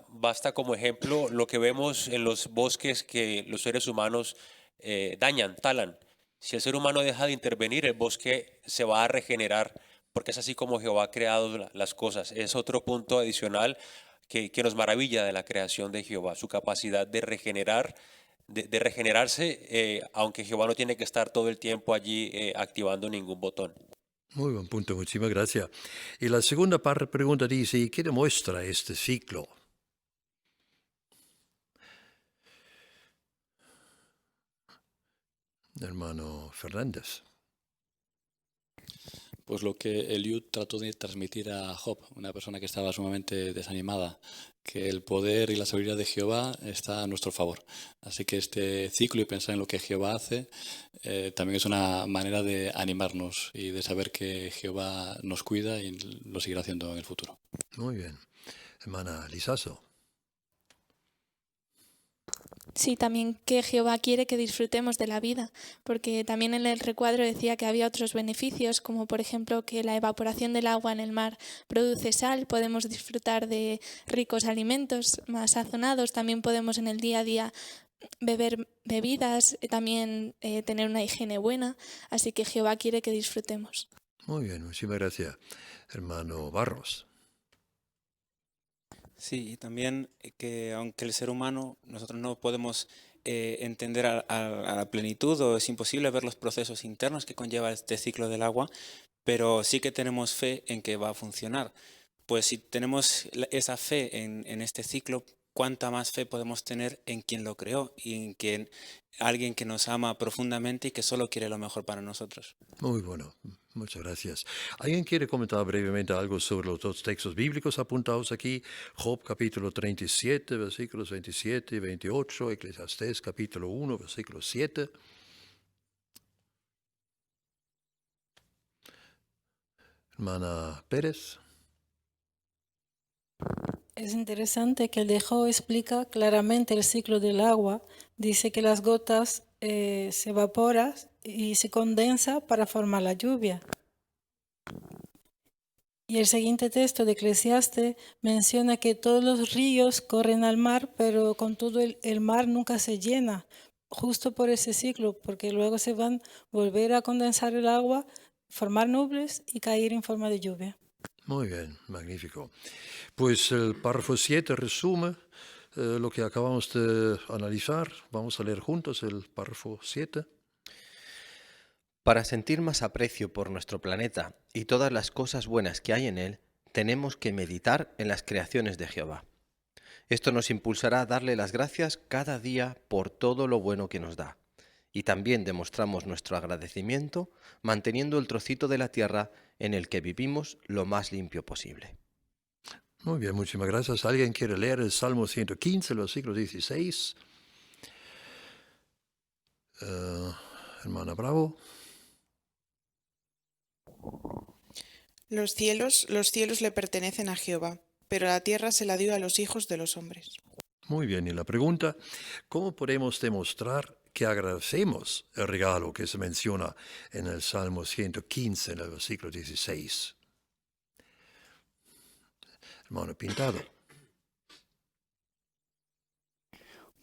Basta como ejemplo lo que vemos en los bosques que los seres humanos dañan, talan. Si el ser humano deja de intervenir, el bosque se va a regenerar porque es así como Jehová ha creado las cosas. Es otro punto adicional que nos maravilla de la creación de Jehová, su capacidad de regenerar, de regenerarse, aunque Jehová no tiene que estar todo el tiempo allí activando ningún botón. Muy buen punto, muchísimas gracias. Y la segunda pregunta dice, ¿y qué demuestra este ciclo? Hermano Fernández. Pues lo que Eliud trató de transmitir a Job, una persona que estaba sumamente desanimada, que el poder y la sabiduría de Jehová está a nuestro favor. Así que este ciclo y pensar en lo que Jehová hace también es una manera de animarnos y de saber que Jehová nos cuida y lo seguirá haciendo en el futuro. Muy bien. Hermana Lizaso. Sí, también que Jehová quiere que disfrutemos de la vida, porque también en el recuadro decía que había otros beneficios, como por ejemplo que la evaporación del agua en el mar produce sal, podemos disfrutar de ricos alimentos más sazonados, también podemos en el día a día beber bebidas, también tener una higiene buena, así que Jehová quiere que disfrutemos. Muy bien, muchísimas gracias. Hermano Barros. Sí, y también que aunque el ser humano, nosotros no podemos entender a la plenitud o es imposible ver los procesos internos que conlleva este ciclo del agua, pero sí que tenemos fe en que va a funcionar. Pues si tenemos esa fe en este ciclo, ¿cuánta más fe podemos tener en quien lo creó y en quien alguien que nos ama profundamente y que solo quiere lo mejor para nosotros? Muy bueno, muchas gracias. ¿Alguien quiere comentar brevemente algo sobre los dos textos bíblicos apuntados aquí? Job capítulo 37, versículos 27 y 28, Eclesiastés capítulo 1, versículo 7. Hermana Pérez. Es interesante que el de Job explica claramente el ciclo del agua. Dice que las gotas se evaporan y se condensa para formar la lluvia. Y el siguiente texto de Eclesiastés menciona que todos los ríos corren al mar, pero con todo el mar nunca se llena, justo por ese ciclo, porque luego se van a volver a condensar el agua, formar nubes y caer en forma de lluvia. Muy bien, magnífico. Pues el párrafo 7 resume lo que acabamos de analizar. Vamos a leer juntos el párrafo 7. Para sentir más aprecio por nuestro planeta y todas las cosas buenas que hay en él, tenemos que meditar en las creaciones de Jehová. Esto nos impulsará a darle las gracias cada día por todo lo bueno que nos da. Y también demostramos nuestro agradecimiento manteniendo el trocito de la tierra en el que vivimos lo más limpio posible. Muy bien, muchísimas gracias. ¿Alguien quiere leer el Salmo 115, el versículo 16? Hermana Bravo. Los cielos le pertenecen a Jehová, pero la tierra se la dio a los hijos de los hombres. Muy bien, y la pregunta, ¿cómo podemos demostrar que agradecemos el regalo que se menciona en el Salmo 115, en el versículo 16? Hermano Pintado.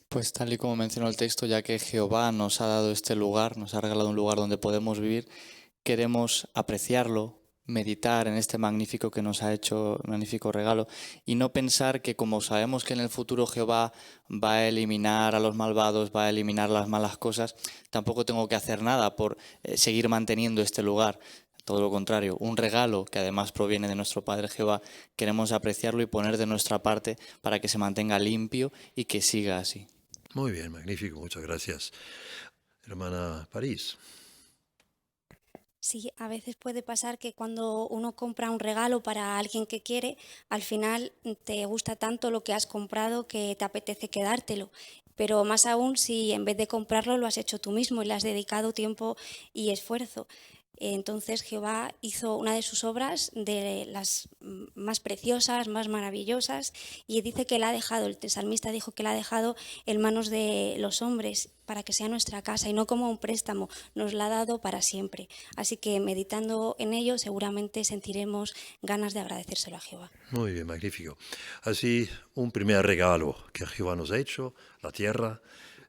Pues tal y como mencionó el texto, ya que Jehová nos ha dado este lugar, nos ha regalado un lugar donde podemos vivir, queremos apreciarlo, meditar en este magnífico que nos ha hecho, magnífico regalo, y no pensar que como sabemos que en el futuro Jehová va a eliminar a los malvados, va a eliminar las malas cosas, tampoco tengo que hacer nada por seguir manteniendo este lugar. Todo lo contrario, un regalo que además proviene de nuestro Padre Jehová, queremos apreciarlo y poner de nuestra parte para que se mantenga limpio y que siga así. Muy bien, magnífico, muchas gracias. Hermana París. Sí, a veces puede pasar que cuando uno compra un regalo para alguien que quiere, al final te gusta tanto lo que has comprado que te apetece quedártelo. Pero más aún si en vez de comprarlo lo has hecho tú mismo y le has dedicado tiempo y esfuerzo. Entonces Jehová hizo una de sus obras de las más preciosas, más maravillosas, y dice que la ha dejado, el salmista dijo que la ha dejado en manos de los hombres para que sea nuestra casa y no como un préstamo, nos la ha dado para siempre. Así que meditando en ello seguramente sentiremos ganas de agradecérselo a Jehová. Muy bien, magnífico. Así, un primer regalo que Jehová nos ha hecho, la tierra,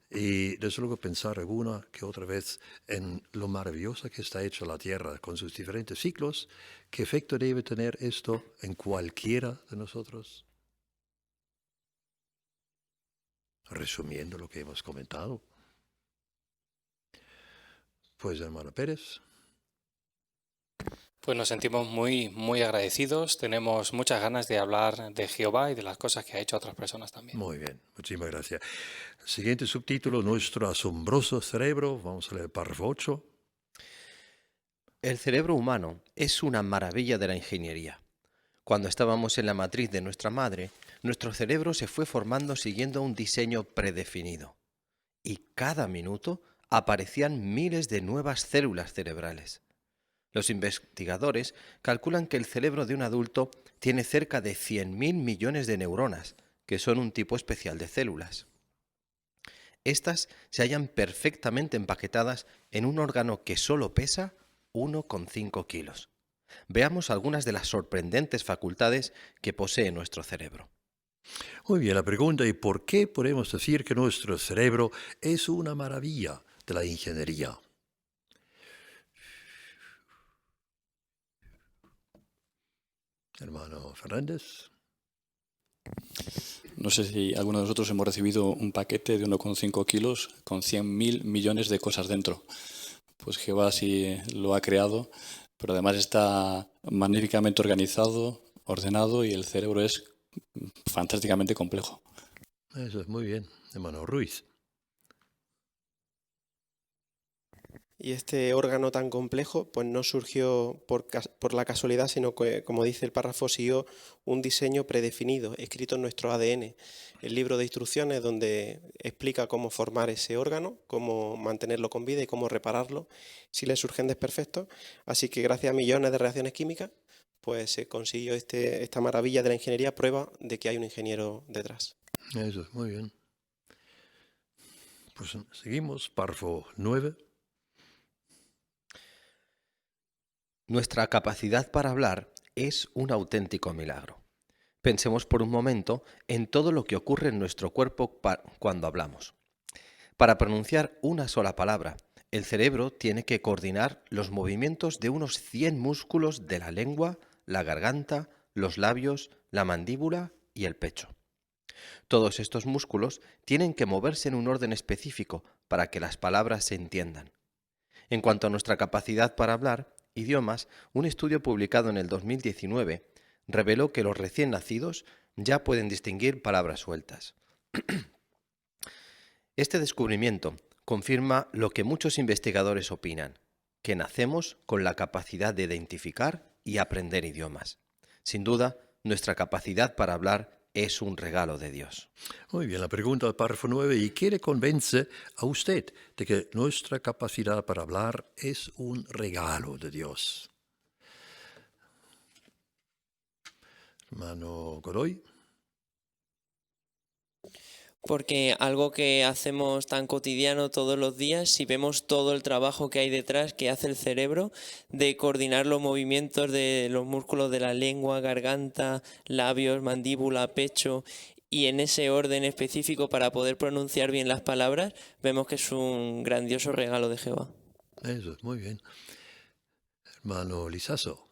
Y desde luego pensar alguna que otra vez en lo maravillosa que está hecha la Tierra con sus diferentes ciclos. ¿Qué efecto debe tener esto en cualquiera de nosotros? Resumiendo lo que hemos comentado. Pues, hermano Pérez. Pues nos sentimos muy, muy agradecidos. Tenemos muchas ganas de hablar de Jehová y de las cosas que ha hecho a otras personas también. Muy bien, muchísimas gracias. Siguiente subtítulo, nuestro asombroso cerebro. Vamos a leer el párrafo 8. El cerebro humano es una maravilla de la ingeniería. Cuando estábamos en la matriz de nuestra madre, nuestro cerebro se fue formando siguiendo un diseño predefinido. Y cada minuto aparecían miles de nuevas células cerebrales. Los investigadores calculan que el cerebro de un adulto tiene cerca de 100.000 millones de neuronas, que son un tipo especial de células. Estas se hallan perfectamente empaquetadas en un órgano que solo pesa 1,5 kilos. Veamos algunas de las sorprendentes facultades que posee nuestro cerebro. Muy bien, la pregunta es ¿por qué podemos decir que nuestro cerebro es una maravilla de la ingeniería? Hermano Fernández. No sé si alguno de nosotros hemos recibido un paquete de 1,5 kilos con 100.000 millones de cosas dentro. Pues Jehová sí lo ha creado, pero además está magníficamente organizado, ordenado y el cerebro es fantásticamente complejo. Eso es muy bien, hermano Ruiz. Y este órgano tan complejo pues no surgió por la casualidad, sino que, como dice el párrafo, siguió un diseño predefinido, escrito en nuestro ADN. El libro de instrucciones donde explica cómo formar ese órgano, cómo mantenerlo con vida y cómo repararlo si le surgen desperfectos. Así que gracias a millones de reacciones químicas, pues se consiguió esta maravilla de la ingeniería, prueba de que hay un ingeniero detrás. Eso es muy bien. Pues seguimos, párrafo 9. Nuestra capacidad para hablar es un auténtico milagro. Pensemos por un momento en todo lo que ocurre en nuestro cuerpo cuando hablamos. Para pronunciar una sola palabra, el cerebro tiene que coordinar los movimientos de unos 100 músculos de la lengua, la garganta, los labios, la mandíbula y el pecho. Todos estos músculos tienen que moverse en un orden específico para que las palabras se entiendan. En cuanto a nuestra capacidad para hablar, idiomas, un estudio publicado en el 2019 reveló que los recién nacidos ya pueden distinguir palabras sueltas. Este descubrimiento confirma lo que muchos investigadores opinan, que nacemos con la capacidad de identificar y aprender idiomas. Sin duda, nuestra capacidad para hablar es un regalo de Dios. Muy bien, la pregunta del párrafo 9. ¿Y qué le convence a usted de que nuestra capacidad para hablar es un regalo de Dios? Hermano Godoy. Porque algo que hacemos tan cotidiano todos los días, si vemos todo el trabajo que hay detrás que hace el cerebro de coordinar los movimientos de los músculos de la lengua, garganta, labios, mandíbula, pecho, y en ese orden específico para poder pronunciar bien las palabras, vemos que es un grandioso regalo de Jehová. Eso es muy bien. Hermano Lizaso.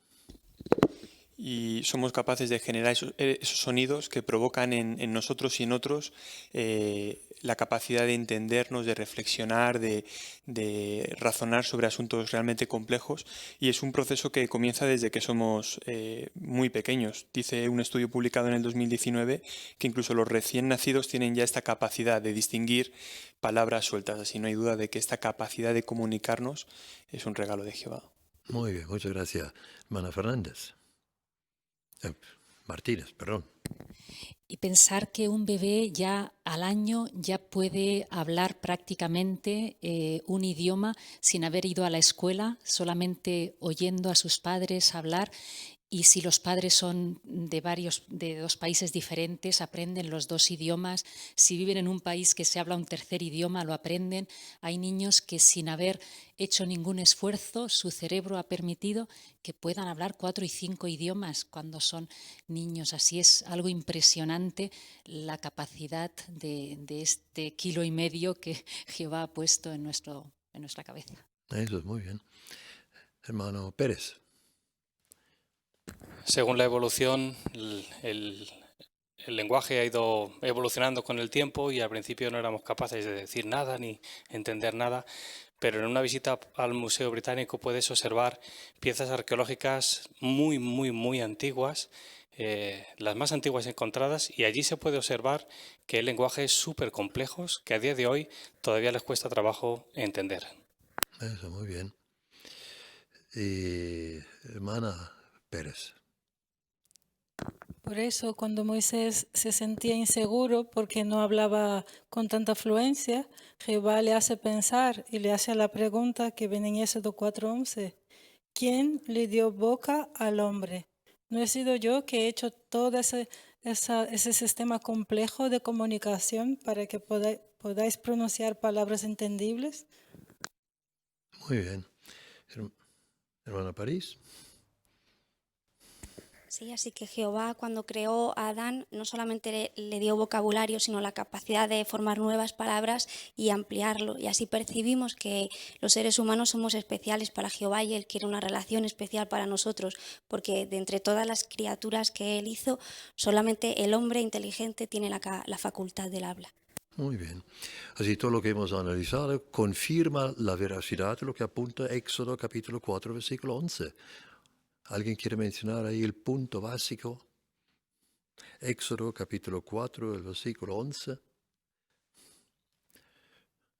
Y somos capaces de generar esos sonidos que provocan en nosotros y en otros la capacidad de entendernos, de reflexionar, de razonar sobre asuntos realmente complejos, y es un proceso que comienza desde que somos muy pequeños. Dice un estudio publicado en el 2019 que incluso los recién nacidos tienen ya esta capacidad de distinguir palabras sueltas, así no hay duda de que esta capacidad de comunicarnos es un regalo de Jehová. Muy bien, muchas gracias. Hermana Fernández. Martínez, perdón. Y pensar que un bebé ya al año ya puede hablar prácticamente un idioma sin haber ido a la escuela, solamente oyendo a sus padres hablar. Y si los padres son de dos países diferentes, aprenden los dos idiomas. Si viven en un país que se habla un tercer idioma, lo aprenden. Hay niños que sin haber hecho ningún esfuerzo, su cerebro ha permitido que puedan hablar 4 y 5 idiomas cuando son niños. Así es algo impresionante la capacidad de este 1,5 kilos que Jehová ha puesto en nuestra cabeza. Eso es muy bien. Hermano Pérez. Según la evolución, el lenguaje ha ido evolucionando con el tiempo y al principio no éramos capaces de decir nada ni entender nada, pero en una visita al Museo Británico puedes observar piezas arqueológicas muy, muy, muy antiguas, las más antiguas encontradas, y allí se puede observar que hay lenguajes súper complejos que a día de hoy todavía les cuesta trabajo entender. Eso, muy bien. Y hermana Pérez. Por eso, cuando Moisés se sentía inseguro porque no hablaba con tanta fluencia, Jehová le hace pensar y le hace la pregunta que viene en Éxodo 4:11. ¿Quién le dio boca al hombre? ¿No he sido yo que he hecho todo ese sistema complejo de comunicación para que podáis pronunciar palabras entendibles? Muy bien. Hermana París. Sí, así que Jehová cuando creó a Adán no solamente le dio vocabulario, sino la capacidad de formar nuevas palabras y ampliarlo. Y así percibimos que los seres humanos somos especiales para Jehová y Él quiere una relación especial para nosotros, porque de entre todas las criaturas que Él hizo, solamente el hombre inteligente tiene la facultad del habla. Muy bien. Así todo lo que hemos analizado confirma la veracidad de lo que apunta Éxodo capítulo 4, versículo 11. ¿Alguien quiere mencionar ahí el punto básico? Éxodo capítulo 4, el versículo 11.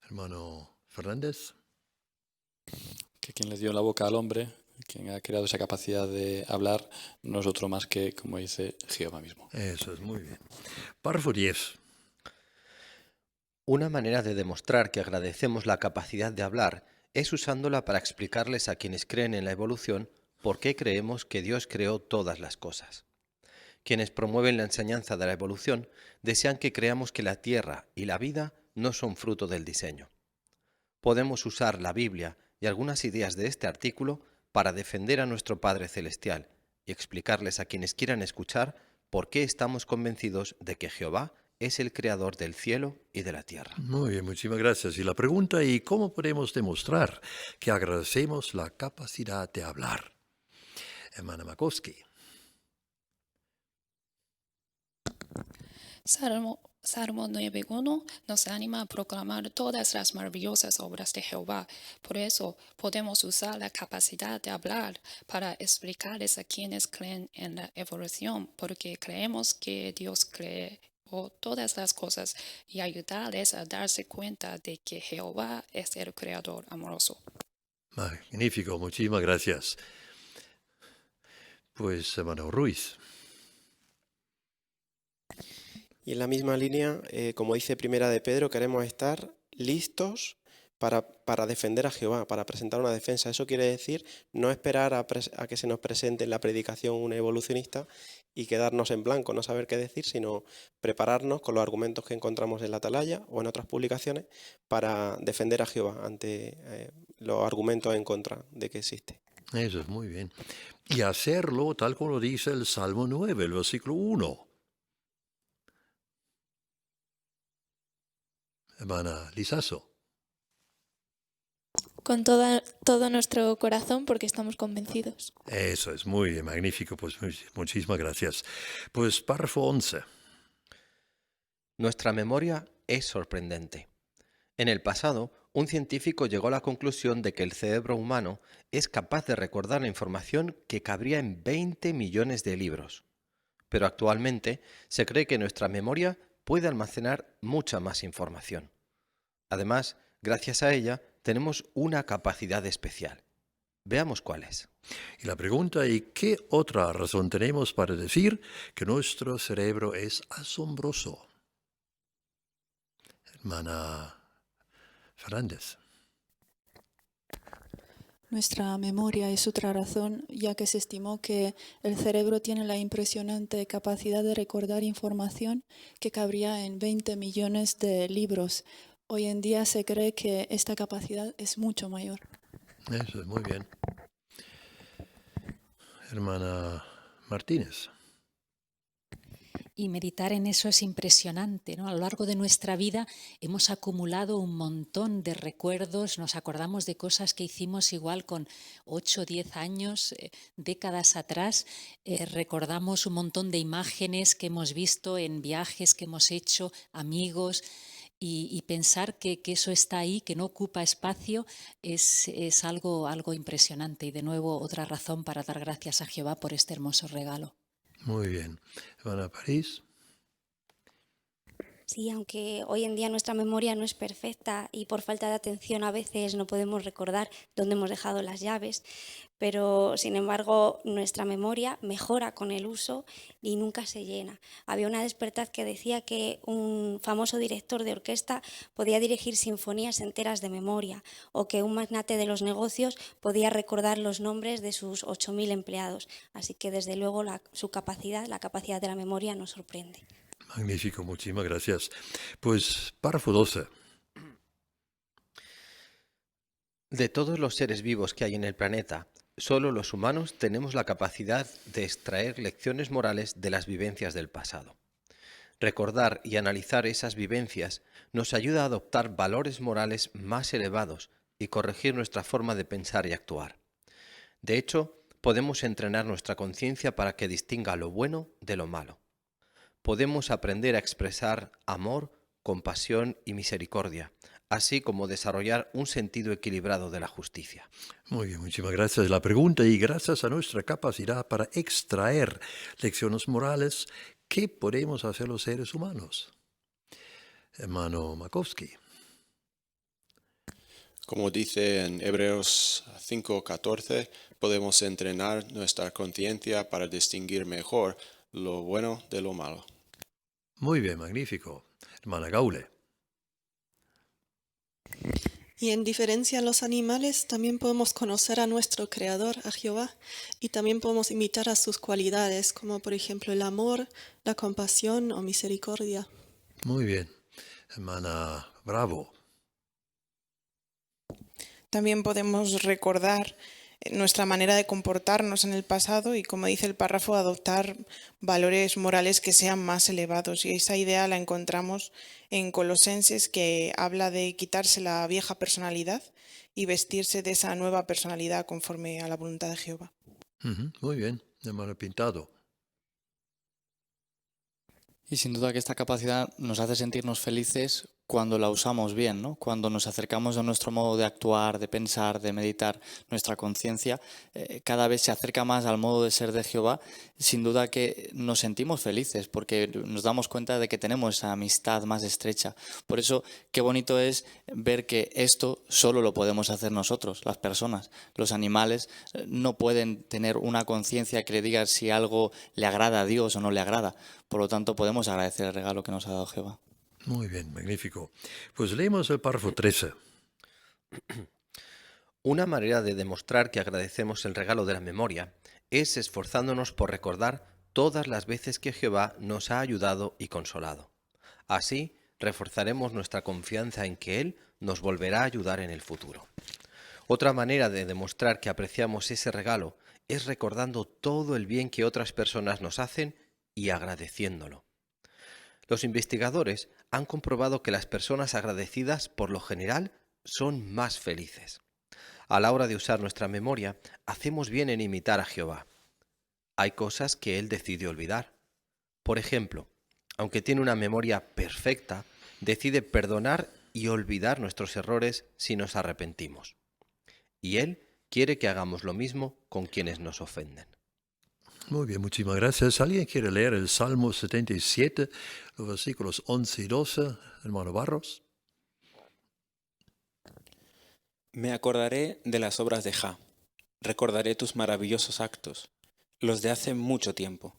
Hermano Fernández. Que quien le dio la boca al hombre, quien ha creado esa capacidad de hablar, no es otro más que, como dice, Jehová mismo. Eso es muy bien. Párrafo 10. Una manera de demostrar que agradecemos la capacidad de hablar es usándola para explicarles a quienes creen en la evolución por qué creemos que Dios creó todas las cosas. Quienes promueven la enseñanza de la evolución desean que creamos que la tierra y la vida no son fruto del diseño. Podemos usar la Biblia y algunas ideas de este artículo para defender a nuestro Padre Celestial y explicarles a quienes quieran escuchar por qué estamos convencidos de que Jehová es el creador del cielo y de la tierra. Muy bien, muchísimas gracias. Y la pregunta, ¿y cómo podemos demostrar que agradecemos la capacidad de hablar? Hermana Makowski. Salmo 9:1 nos anima a proclamar todas las maravillosas obras de Jehová. Por eso podemos usar la capacidad de hablar para explicarles a quienes creen en la evolución, porque creemos que Dios creó todas las cosas y ayudarles a darse cuenta de que Jehová es el creador amoroso. Magnífico, muchísimas gracias. Pues, hermano Ruiz. Y en la misma línea, como dice Primera de Pedro, queremos estar listos para defender a Jehová, para presentar una defensa. Eso quiere decir no esperar a que se nos presente en la predicación un evolucionista y quedarnos en blanco, no saber qué decir, sino prepararnos con los argumentos que encontramos en la Atalaya o en otras publicaciones para defender a Jehová ante los argumentos en contra de que existe. Eso es muy bien. Y hacerlo tal como lo dice el Salmo 9, el versículo 1. Hermana Lizaso. Con todo nuestro corazón, porque estamos convencidos. Eso es muy bien, magnífico, pues muchísimas gracias. Pues párrafo 11. Nuestra memoria es sorprendente. En el pasado, un científico llegó a la conclusión de que el cerebro humano es capaz de recordar la información que cabría en 20 millones de libros. Pero actualmente se cree que nuestra memoria puede almacenar mucha más información. Además, gracias a ella, tenemos una capacidad especial. Veamos cuál es. Y la pregunta, ¿y qué otra razón tenemos para decir que nuestro cerebro es asombroso? Hermana Fernández. Nuestra memoria es otra razón, ya que se estimó que el cerebro tiene la impresionante capacidad de recordar información que cabría en 20 millones de libros. Hoy en día se cree que esta capacidad es mucho mayor. Eso es muy bien. Hermana Martínez. Y meditar en eso es impresionante, ¿no? A lo largo de nuestra vida hemos acumulado un montón de recuerdos, nos acordamos de cosas que hicimos igual con 8 o 10 años, décadas atrás, recordamos un montón de imágenes que hemos visto en viajes que hemos hecho, amigos, y pensar que eso está ahí, que no ocupa espacio, es algo impresionante. Y de nuevo otra razón para dar gracias a Jehová por este hermoso regalo. Muy bien. Hermana París. Sí, aunque hoy en día nuestra memoria no es perfecta y por falta de atención a veces no podemos recordar dónde hemos dejado las llaves, pero sin embargo nuestra memoria mejora con el uso y nunca se llena. Había una Despertad que decía que un famoso director de orquesta podía dirigir sinfonías enteras de memoria, o que un magnate de los negocios podía recordar los nombres de sus 8.000 empleados. Así que desde luego la capacidad de la memoria nos sorprende. Magnífico, muchísimas gracias. Pues párrafo 12. De todos los seres vivos que hay en el planeta, solo los humanos tenemos la capacidad de extraer lecciones morales de las vivencias del pasado. Recordar y analizar esas vivencias nos ayuda a adoptar valores morales más elevados y corregir nuestra forma de pensar y actuar. De hecho, podemos entrenar nuestra conciencia para que distinga lo bueno de lo malo. Podemos aprender a expresar amor, compasión y misericordia, así como desarrollar un sentido equilibrado de la justicia. Muy bien, muchísimas gracias. La pregunta, y gracias a nuestra capacidad para extraer lecciones morales, ¿qué podemos hacer los seres humanos? Hermano Makowski. Como dice en Hebreos 5:14, podemos entrenar nuestra conciencia para distinguir mejor lo bueno de lo malo. Muy bien, magnífico. Hermana Gaule. Y en diferencia a los animales, también podemos conocer a nuestro Creador, a Jehová, y también podemos imitar a sus cualidades, como por ejemplo el amor, la compasión o misericordia. Muy bien. Hermana Bravo. También podemos recordar nuestra manera de comportarnos en el pasado y, como dice el párrafo, adoptar valores morales que sean más elevados. Y esa idea la encontramos en Colosenses, que habla de quitarse la vieja personalidad y vestirse de esa nueva personalidad conforme a la voluntad de Jehová. Muy bien, hermano Pintado. Y sin duda que esta capacidad nos hace sentirnos felices cuando la usamos bien, ¿no? Cuando nos acercamos a nuestro modo de actuar, de pensar, de meditar, nuestra conciencia cada vez se acerca más al modo de ser de Jehová. Sin duda que nos sentimos felices porque nos damos cuenta de que tenemos esa amistad más estrecha. Por eso, qué bonito es ver que esto solo lo podemos hacer nosotros, las personas. Los animales no pueden tener una conciencia que le diga si algo le agrada a Dios o no le agrada. Por lo tanto, podemos agradecer el regalo que nos ha dado Jehová. Muy bien, magnífico. Pues leemos el párrafo 13. Una manera de demostrar que agradecemos el regalo de la memoria es esforzándonos por recordar todas las veces que Jehová nos ha ayudado y consolado. Así, reforzaremos nuestra confianza en que Él nos volverá a ayudar en el futuro. Otra manera de demostrar que apreciamos ese regalo es recordando todo el bien que otras personas nos hacen y agradeciéndolo. Los investigadores han comprobado que las personas agradecidas, por lo general, son más felices. A la hora de usar nuestra memoria, hacemos bien en imitar a Jehová. Hay cosas que Él decide olvidar. Por ejemplo, aunque tiene una memoria perfecta, decide perdonar y olvidar nuestros errores si nos arrepentimos. Y Él quiere que hagamos lo mismo con quienes nos ofenden. Muy bien, muchísimas gracias. ¿Alguien quiere leer el Salmo 77, los versículos 11 y 12, hermano Barros? Me acordaré de las obras de Jah, recordaré tus maravillosos actos, los de hace mucho tiempo.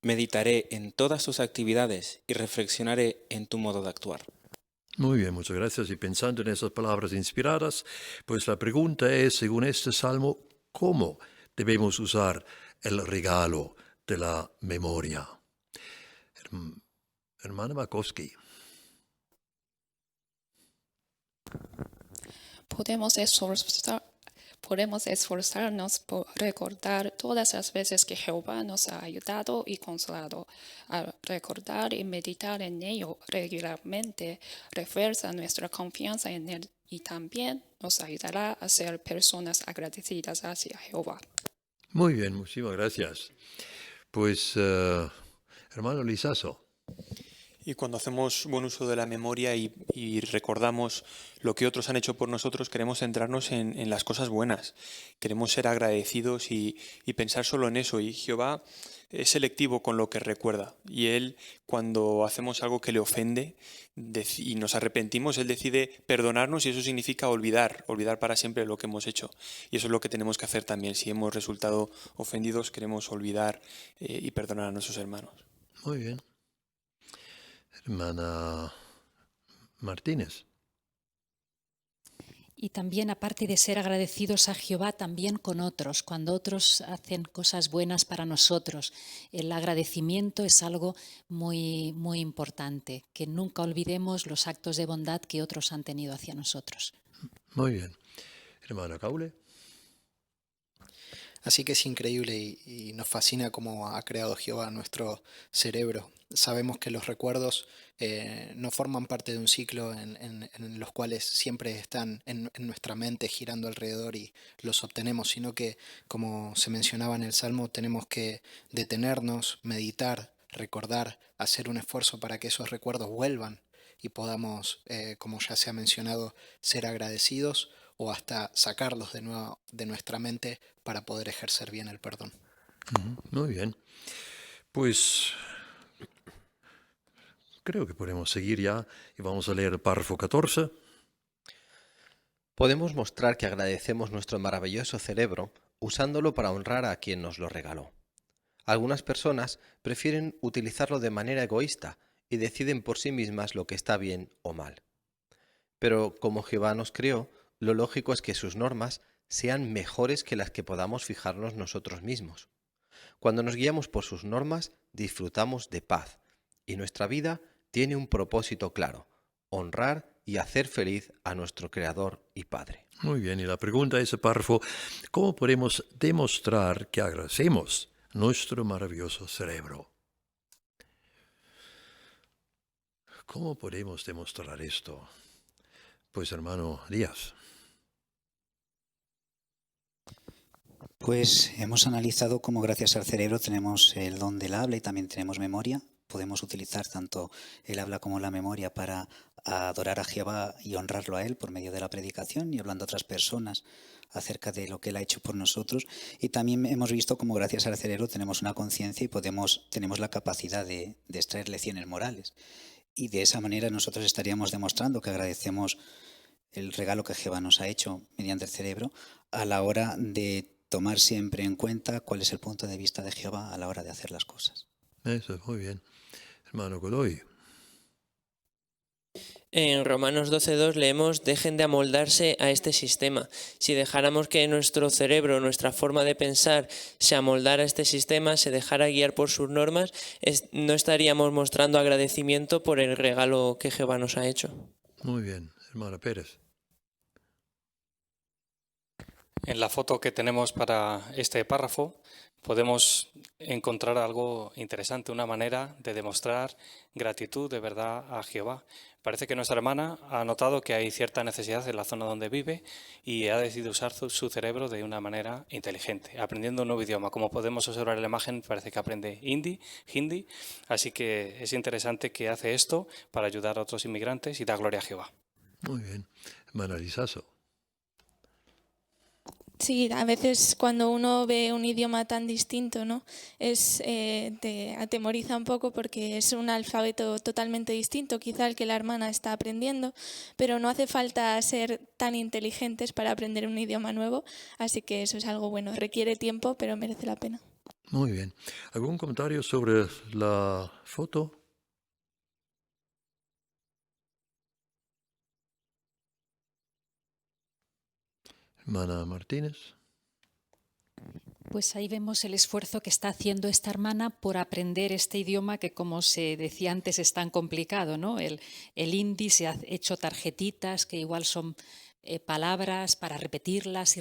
Meditaré en todas tus actividades y reflexionaré en tu modo de actuar. Muy bien, muchas gracias. Y pensando en esas palabras inspiradas, pues la pregunta es, según este salmo, ¿cómo debemos usar el regalo de la memoria? Hermana Makowski. Podemos esforzarnos por recordar todas las veces que Jehová nos ha ayudado y consolado. Al recordar y meditar en ello regularmente, refuerza nuestra confianza en Él y también nos ayudará a ser personas agradecidas hacia Jehová. Muy bien, muchísimas gracias. Pues, hermano Lizaso. Y cuando hacemos buen uso de la memoria y recordamos lo que otros han hecho por nosotros, queremos centrarnos en las cosas buenas. Queremos ser agradecidos y pensar solo en eso. Y Jehová es selectivo con lo que recuerda. Y Él, cuando hacemos algo que le ofende y nos arrepentimos, Él decide perdonarnos y eso significa olvidar para siempre lo que hemos hecho. Y eso es lo que tenemos que hacer también. Si hemos resultado ofendidos, queremos olvidar y perdonar a nuestros hermanos. Muy bien. Hermana Martínez. Y también, aparte de ser agradecidos a Jehová, también con otros, cuando otros hacen cosas buenas para nosotros. El agradecimiento es algo muy, muy importante, que nunca olvidemos los actos de bondad que otros han tenido hacia nosotros. Muy bien. Hermana Caule. Así que es increíble y nos fascina cómo ha creado Jehová nuestro cerebro. Sabemos que los recuerdos no forman parte de un ciclo en los cuales siempre están en nuestra mente girando alrededor y los obtenemos, sino que, como se mencionaba en el Salmo, tenemos que detenernos, meditar, recordar, hacer un esfuerzo para que esos recuerdos vuelvan y podamos, como ya se ha mencionado, ser agradecidos o hasta sacarlos de nuevo de nuestra mente para poder ejercer bien el perdón. Muy bien. Pues creo que podemos seguir ya y vamos a leer el párrafo 14. Podemos mostrar que agradecemos nuestro maravilloso cerebro usándolo para honrar a quien nos lo regaló. Algunas personas prefieren utilizarlo de manera egoísta y deciden por sí mismas lo que está bien o mal. Pero como Jehová nos creó, lo lógico es que sus normas sean mejores que las que podamos fijarnos nosotros mismos. Cuando nos guiamos por sus normas, disfrutamos de paz, y nuestra vida tiene un propósito claro: honrar y hacer feliz a nuestro Creador y Padre. Muy bien, y la pregunta de ese párrafo, ¿cómo podemos demostrar que agradecemos nuestro maravilloso cerebro? ¿Cómo podemos demostrar esto? Pues hermano Díaz. Pues hemos analizado cómo gracias al cerebro tenemos el don del habla y también tenemos memoria. Podemos utilizar tanto el habla como la memoria para adorar a Jehová y honrarlo a Él por medio de la predicación y hablando a otras personas acerca de lo que Él ha hecho por nosotros. Y también hemos visto cómo gracias al cerebro tenemos una conciencia y tenemos la capacidad de extraer lecciones morales. Y de esa manera nosotros estaríamos demostrando que agradecemos el regalo que Jehová nos ha hecho mediante el cerebro a la hora de tomar siempre en cuenta cuál es el punto de vista de Jehová a la hora de hacer las cosas. Eso es muy bien. Hermano Godoy. En Romanos 12:2 leemos: dejen de amoldarse a este sistema. Si dejáramos que nuestro cerebro, nuestra forma de pensar, se amoldara a este sistema, se dejara guiar por sus normas, no estaríamos mostrando agradecimiento por el regalo que Jehová nos ha hecho. Muy bien. Hermana Pérez. En la foto que tenemos para este párrafo podemos encontrar algo interesante, una manera de demostrar gratitud de verdad a Jehová. Parece que nuestra hermana ha notado que hay cierta necesidad en la zona donde vive y ha decidido usar su cerebro de una manera inteligente, aprendiendo un nuevo idioma. Como podemos observar en la imagen, parece que aprende hindi, así que es interesante que hace esto para ayudar a otros inmigrantes y da gloria a Jehová. Muy bien. Hermana Lizaso. Sí, a veces cuando uno ve un idioma tan distinto, ¿no? Te atemoriza un poco porque es un alfabeto totalmente distinto, quizá el que la hermana está aprendiendo, pero no hace falta ser tan inteligentes para aprender un idioma nuevo, así que eso es algo bueno. Requiere tiempo, pero merece la pena. Muy bien. ¿Algún comentario sobre la foto? Hermana Martínez. Pues ahí vemos el esfuerzo que está haciendo esta hermana por aprender este idioma que, como se decía antes, es tan complicado, ¿no? El hindi, se ha hecho tarjetitas que igual son palabras para repetirlas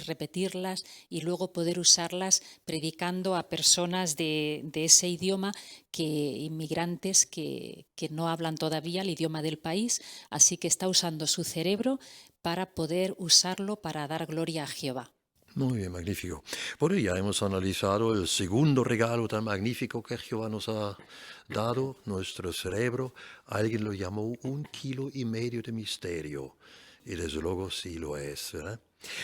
y luego poder usarlas predicando a personas de ese idioma, inmigrantes que no hablan todavía el idioma del país, así que está usando su cerebro para poder usarlo para dar gloria a Jehová. Muy bien, magnífico. Bueno, ya hemos analizado el segundo regalo tan magnífico que Jehová nos ha dado, nuestro cerebro. Alguien lo llamó 1,5 kilos de misterio. Y desde luego sí lo es, ¿verdad?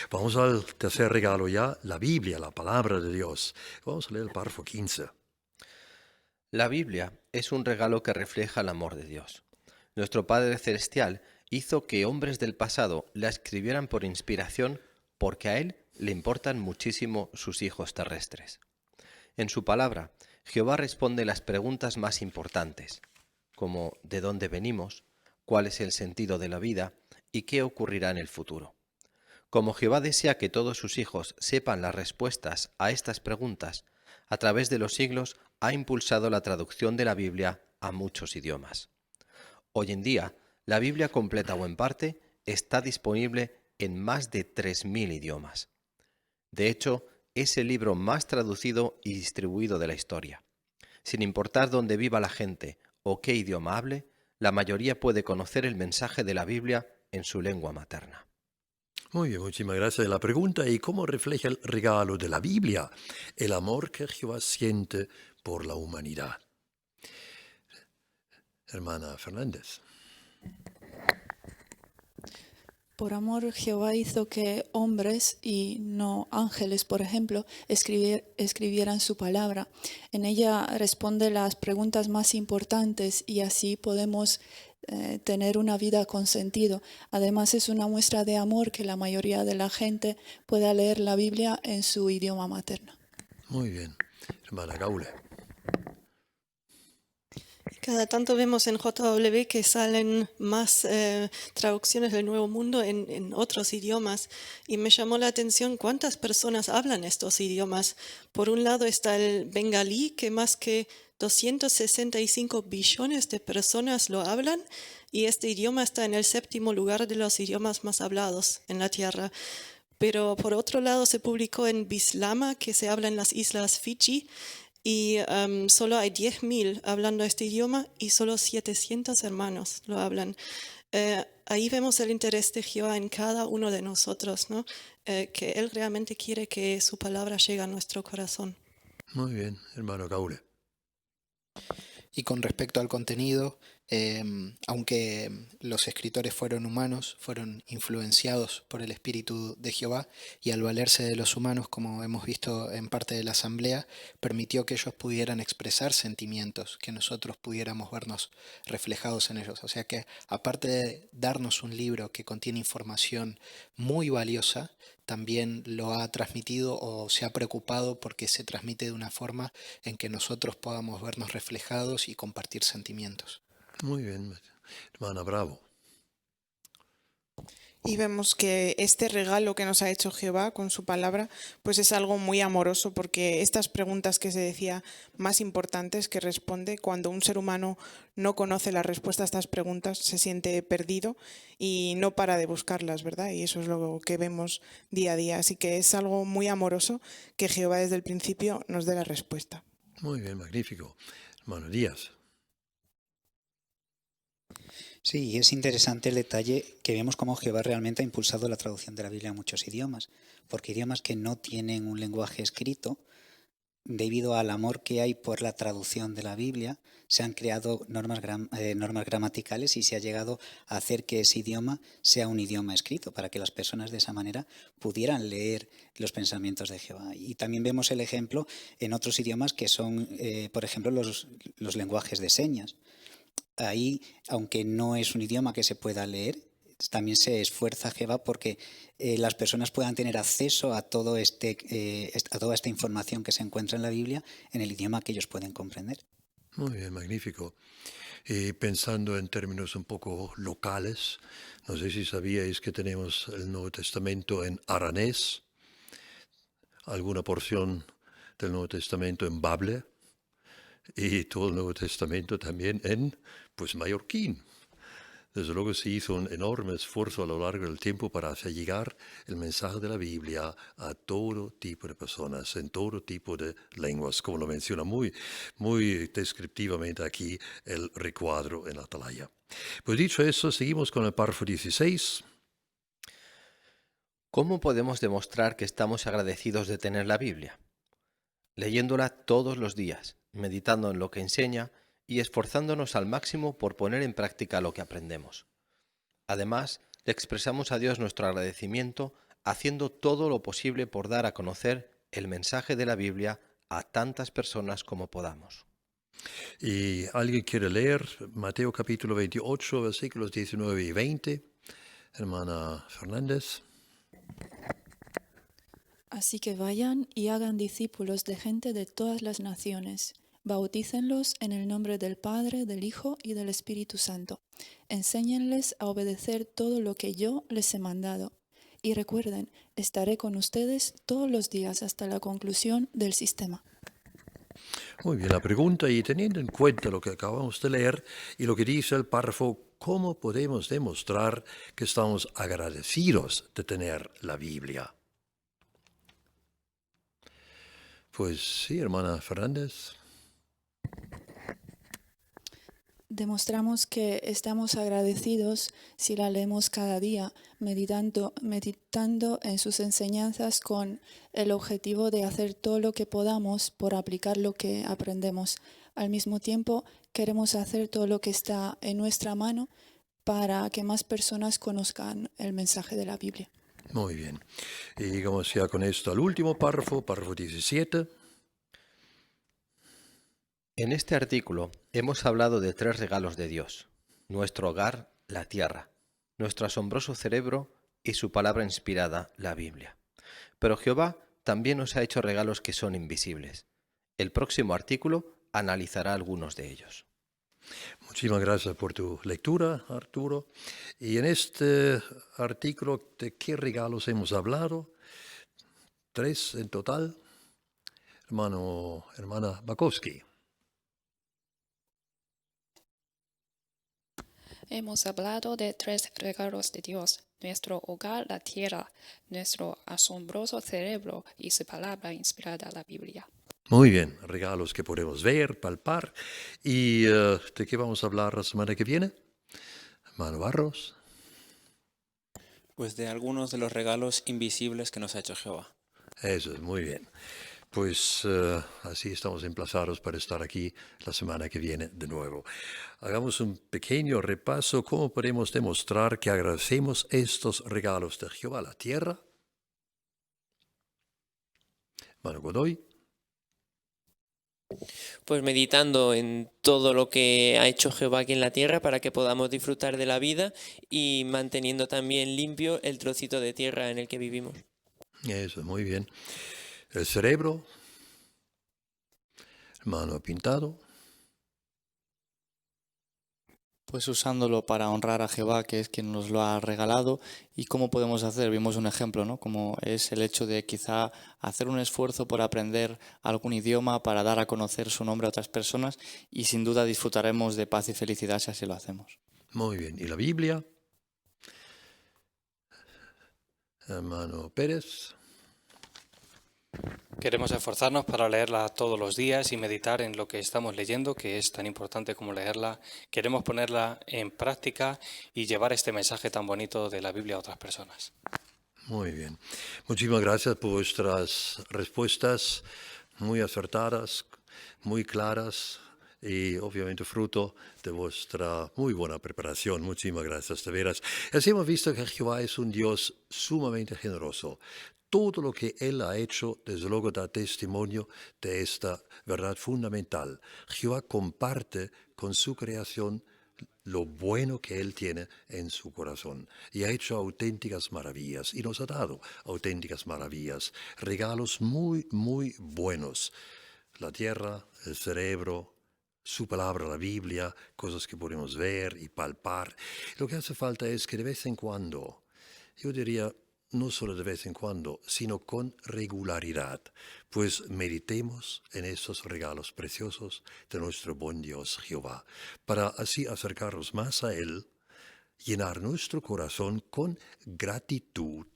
Vamos al tercer regalo ya, la Biblia, la palabra de Dios. Vamos a leer el párrafo 15. La Biblia es un regalo que refleja el amor de Dios. Nuestro Padre Celestial hizo que hombres del pasado la escribieran por inspiración porque a Él le importan muchísimo sus hijos terrestres. En su palabra, Jehová responde las preguntas más importantes, como ¿de dónde venimos?, ¿cuál es el sentido de la vida?, y qué ocurrirá en el futuro. Como Jehová desea que todos sus hijos sepan las respuestas a estas preguntas, a través de los siglos ha impulsado la traducción de la Biblia a muchos idiomas. Hoy en día, la Biblia completa o en parte está disponible en más de 3.000 idiomas. De hecho, es el libro más traducido y distribuido de la historia. Sin importar dónde viva la gente o qué idioma hable, la mayoría puede conocer el mensaje de la Biblia en su lengua materna. Muy bien, muchísimas gracias. La pregunta es ¿cómo refleja el regalo de la Biblia el amor que Jehová siente por la humanidad? Hermana Fernández. Por amor, Jehová hizo que hombres y no ángeles, por ejemplo, escribieran su palabra. En ella responde las preguntas más importantes y así podemos tener una vida con sentido. Además, es una muestra de amor que la mayoría de la gente pueda leer la Biblia en su idioma materno. Muy bien. Hermana Gaule. Cada tanto vemos en JW que salen más traducciones del Nuevo Mundo en otros idiomas y me llamó la atención cuántas personas hablan estos idiomas. Por un lado está el bengalí, que más que 265 billones de personas lo hablan y este idioma está en el 7º lugar de los idiomas más hablados en la Tierra. Pero por otro lado se publicó en Bislama, que se habla en las islas Fiji, y solo hay 10.000 hablando este idioma y solo 700 hermanos lo hablan. Ahí vemos el interés de Jehová en cada uno de nosotros, ¿no? Que Él realmente quiere que su palabra llegue a nuestro corazón. Muy bien, hermano Gaule. Y con respecto al contenido, aunque los escritores fueron humanos, fueron influenciados por el Espíritu de Jehová y al valerse de los humanos, como hemos visto en parte de la asamblea, permitió que ellos pudieran expresar sentimientos, que nosotros pudiéramos vernos reflejados en ellos. O sea que aparte de darnos un libro que contiene información muy valiosa, también lo ha transmitido o se ha preocupado porque se transmite de una forma en que nosotros podamos vernos reflejados y compartir sentimientos. Muy bien, hermana Bravo. Y vemos que este regalo que nos ha hecho Jehová con su palabra, pues es algo muy amoroso, porque estas preguntas que se decía más importantes que responde, cuando un ser humano no conoce la respuesta a estas preguntas, se siente perdido y no para de buscarlas, ¿verdad? Y eso es lo que vemos día a día. Así que es algo muy amoroso que Jehová desde el principio nos dé la respuesta. Muy bien, magnífico. Hermano Díaz. Sí, es interesante el detalle que vemos cómo Jehová realmente ha impulsado la traducción de la Biblia a muchos idiomas, porque idiomas que no tienen un lenguaje escrito, debido al amor que hay por la traducción de la Biblia, se han creado normas gramaticales y se ha llegado a hacer que ese idioma sea un idioma escrito, para que las personas de esa manera pudieran leer los pensamientos de Jehová. Y también vemos el ejemplo en otros idiomas que son, por ejemplo, los lenguajes de señas. Ahí, aunque no es un idioma que se pueda leer, también se esfuerza Jehová porque las personas puedan tener acceso a toda esta información que se encuentra en la Biblia en el idioma que ellos pueden comprender. Muy bien, magnífico. Y pensando en términos un poco locales, no sé si sabíais que tenemos el Nuevo Testamento en aranés, alguna porción del Nuevo Testamento en bable y todo el Nuevo Testamento también en, pues, mallorquín. Desde luego se hizo un enorme esfuerzo a lo largo del tiempo para hacer llegar el mensaje de la Biblia a todo tipo de personas, en todo tipo de lenguas, como lo menciona muy descriptivamente aquí el recuadro en la atalaya. Pues dicho eso, seguimos con el párrafo 16. ¿Cómo podemos demostrar que estamos agradecidos de tener la Biblia? Leyéndola todos los días, meditando en lo que enseña y esforzándonos al máximo por poner en práctica lo que aprendemos. Además, le expresamos a Dios nuestro agradecimiento haciendo todo lo posible por dar a conocer el mensaje de la Biblia a tantas personas como podamos. ¿Y alguien quiere leer Mateo capítulo 28, versículos 19 y 20? Hermana Fernández. Así que vayan y hagan discípulos de gente de todas las naciones. Bautícenlos en el nombre del Padre, del Hijo y del Espíritu Santo. Enséñenles a obedecer todo lo que yo les he mandado. Y recuerden, estaré con ustedes todos los días hasta la conclusión del sistema. Muy bien, la pregunta, y teniendo en cuenta lo que acabamos de leer y lo que dice el párrafo, ¿cómo podemos demostrar que estamos agradecidos de tener la Biblia? Pues sí, hermana Fernández. Demostramos que estamos agradecidos si la leemos cada día, meditando en sus enseñanzas con el objetivo de hacer todo lo que podamos por aplicar lo que aprendemos. Al mismo tiempo, queremos hacer todo lo que está en nuestra mano para que más personas conozcan el mensaje de la Biblia. Muy bien. Y llegamos ya con esto al último párrafo, párrafo 17. En este artículo hemos hablado de 3 regalos de Dios: nuestro hogar, la tierra, nuestro asombroso cerebro y su palabra inspirada, la Biblia. Pero Jehová también nos ha hecho regalos que son invisibles. El próximo artículo analizará algunos de ellos. Muchísimas gracias por tu lectura, Arturo. Y en este artículo, ¿de qué regalos hemos hablado? 3 en total. Hermana Bakowski. Hemos hablado de 3 regalos de Dios: nuestro hogar, la tierra, nuestro asombroso cerebro y su palabra inspirada, la Biblia. Muy bien, regalos que podemos ver, palpar. ¿Y de qué vamos a hablar la semana que viene? Hermano Barros. Pues de algunos de los regalos invisibles que nos ha hecho Jehová. Eso es, muy bien. Pues así estamos emplazados para estar aquí la semana que viene de nuevo. Hagamos un pequeño repaso. ¿Cómo podemos demostrar que agradecemos estos regalos de Jehová a la tierra? Hermano Godoy. Pues meditando en todo lo que ha hecho Jehová aquí en la tierra para que podamos disfrutar de la vida y manteniendo también limpio el trocito de tierra en el que vivimos. Eso, muy bien. El cerebro, hermano Pintado. Pues usándolo para honrar a Jehová, que es quien nos lo ha regalado. ¿Y cómo podemos hacer? Vimos un ejemplo, ¿no? Como es el hecho de quizá hacer un esfuerzo por aprender algún idioma para dar a conocer su nombre a otras personas, y sin duda disfrutaremos de paz y felicidad si así lo hacemos. Muy bien. ¿Y la Biblia? Hermano Pérez. Queremos esforzarnos para leerla todos los días y meditar en lo que estamos leyendo, que es tan importante como leerla. Queremos ponerla en práctica y llevar este mensaje tan bonito de la Biblia a otras personas. Muy bien. Muchísimas gracias por vuestras respuestas muy acertadas, muy claras y obviamente fruto de vuestra muy buena preparación. Muchísimas gracias, de veras. Así hemos visto que Jehová es un Dios sumamente generoso. Todo lo que Él ha hecho, desde luego, da testimonio de esta verdad fundamental. Jehová comparte con su creación lo bueno que Él tiene en su corazón. Y ha hecho auténticas maravillas y nos ha dado auténticas maravillas, regalos muy, muy buenos. La tierra, el cerebro, su palabra, la Biblia, cosas que podemos ver y palpar. Lo que hace falta es que de vez en cuando, yo diría, no solo de vez en cuando, sino con regularidad, pues meditemos en esos regalos preciosos de nuestro buen Dios Jehová, para así acercarnos más a Él, llenar nuestro corazón con gratitud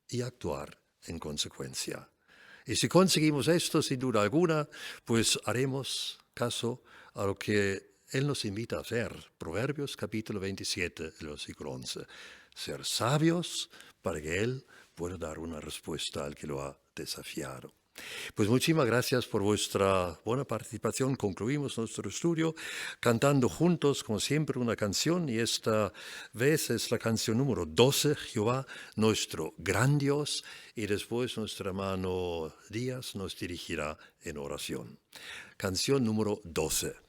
y actuar en consecuencia. Y si conseguimos esto, sin duda alguna, pues haremos caso a lo que Él nos invita a hacer. Proverbios capítulo 27, el versículo 11. Ser sabios para que Él pueda dar una respuesta al que lo ha desafiado. Pues muchísimas gracias por vuestra buena participación. Concluimos nuestro estudio cantando juntos, como siempre, una canción, y esta vez es la canción número 12, Jehová, nuestro gran Dios, y después nuestro hermano Díaz nos dirigirá en oración. Canción número 12.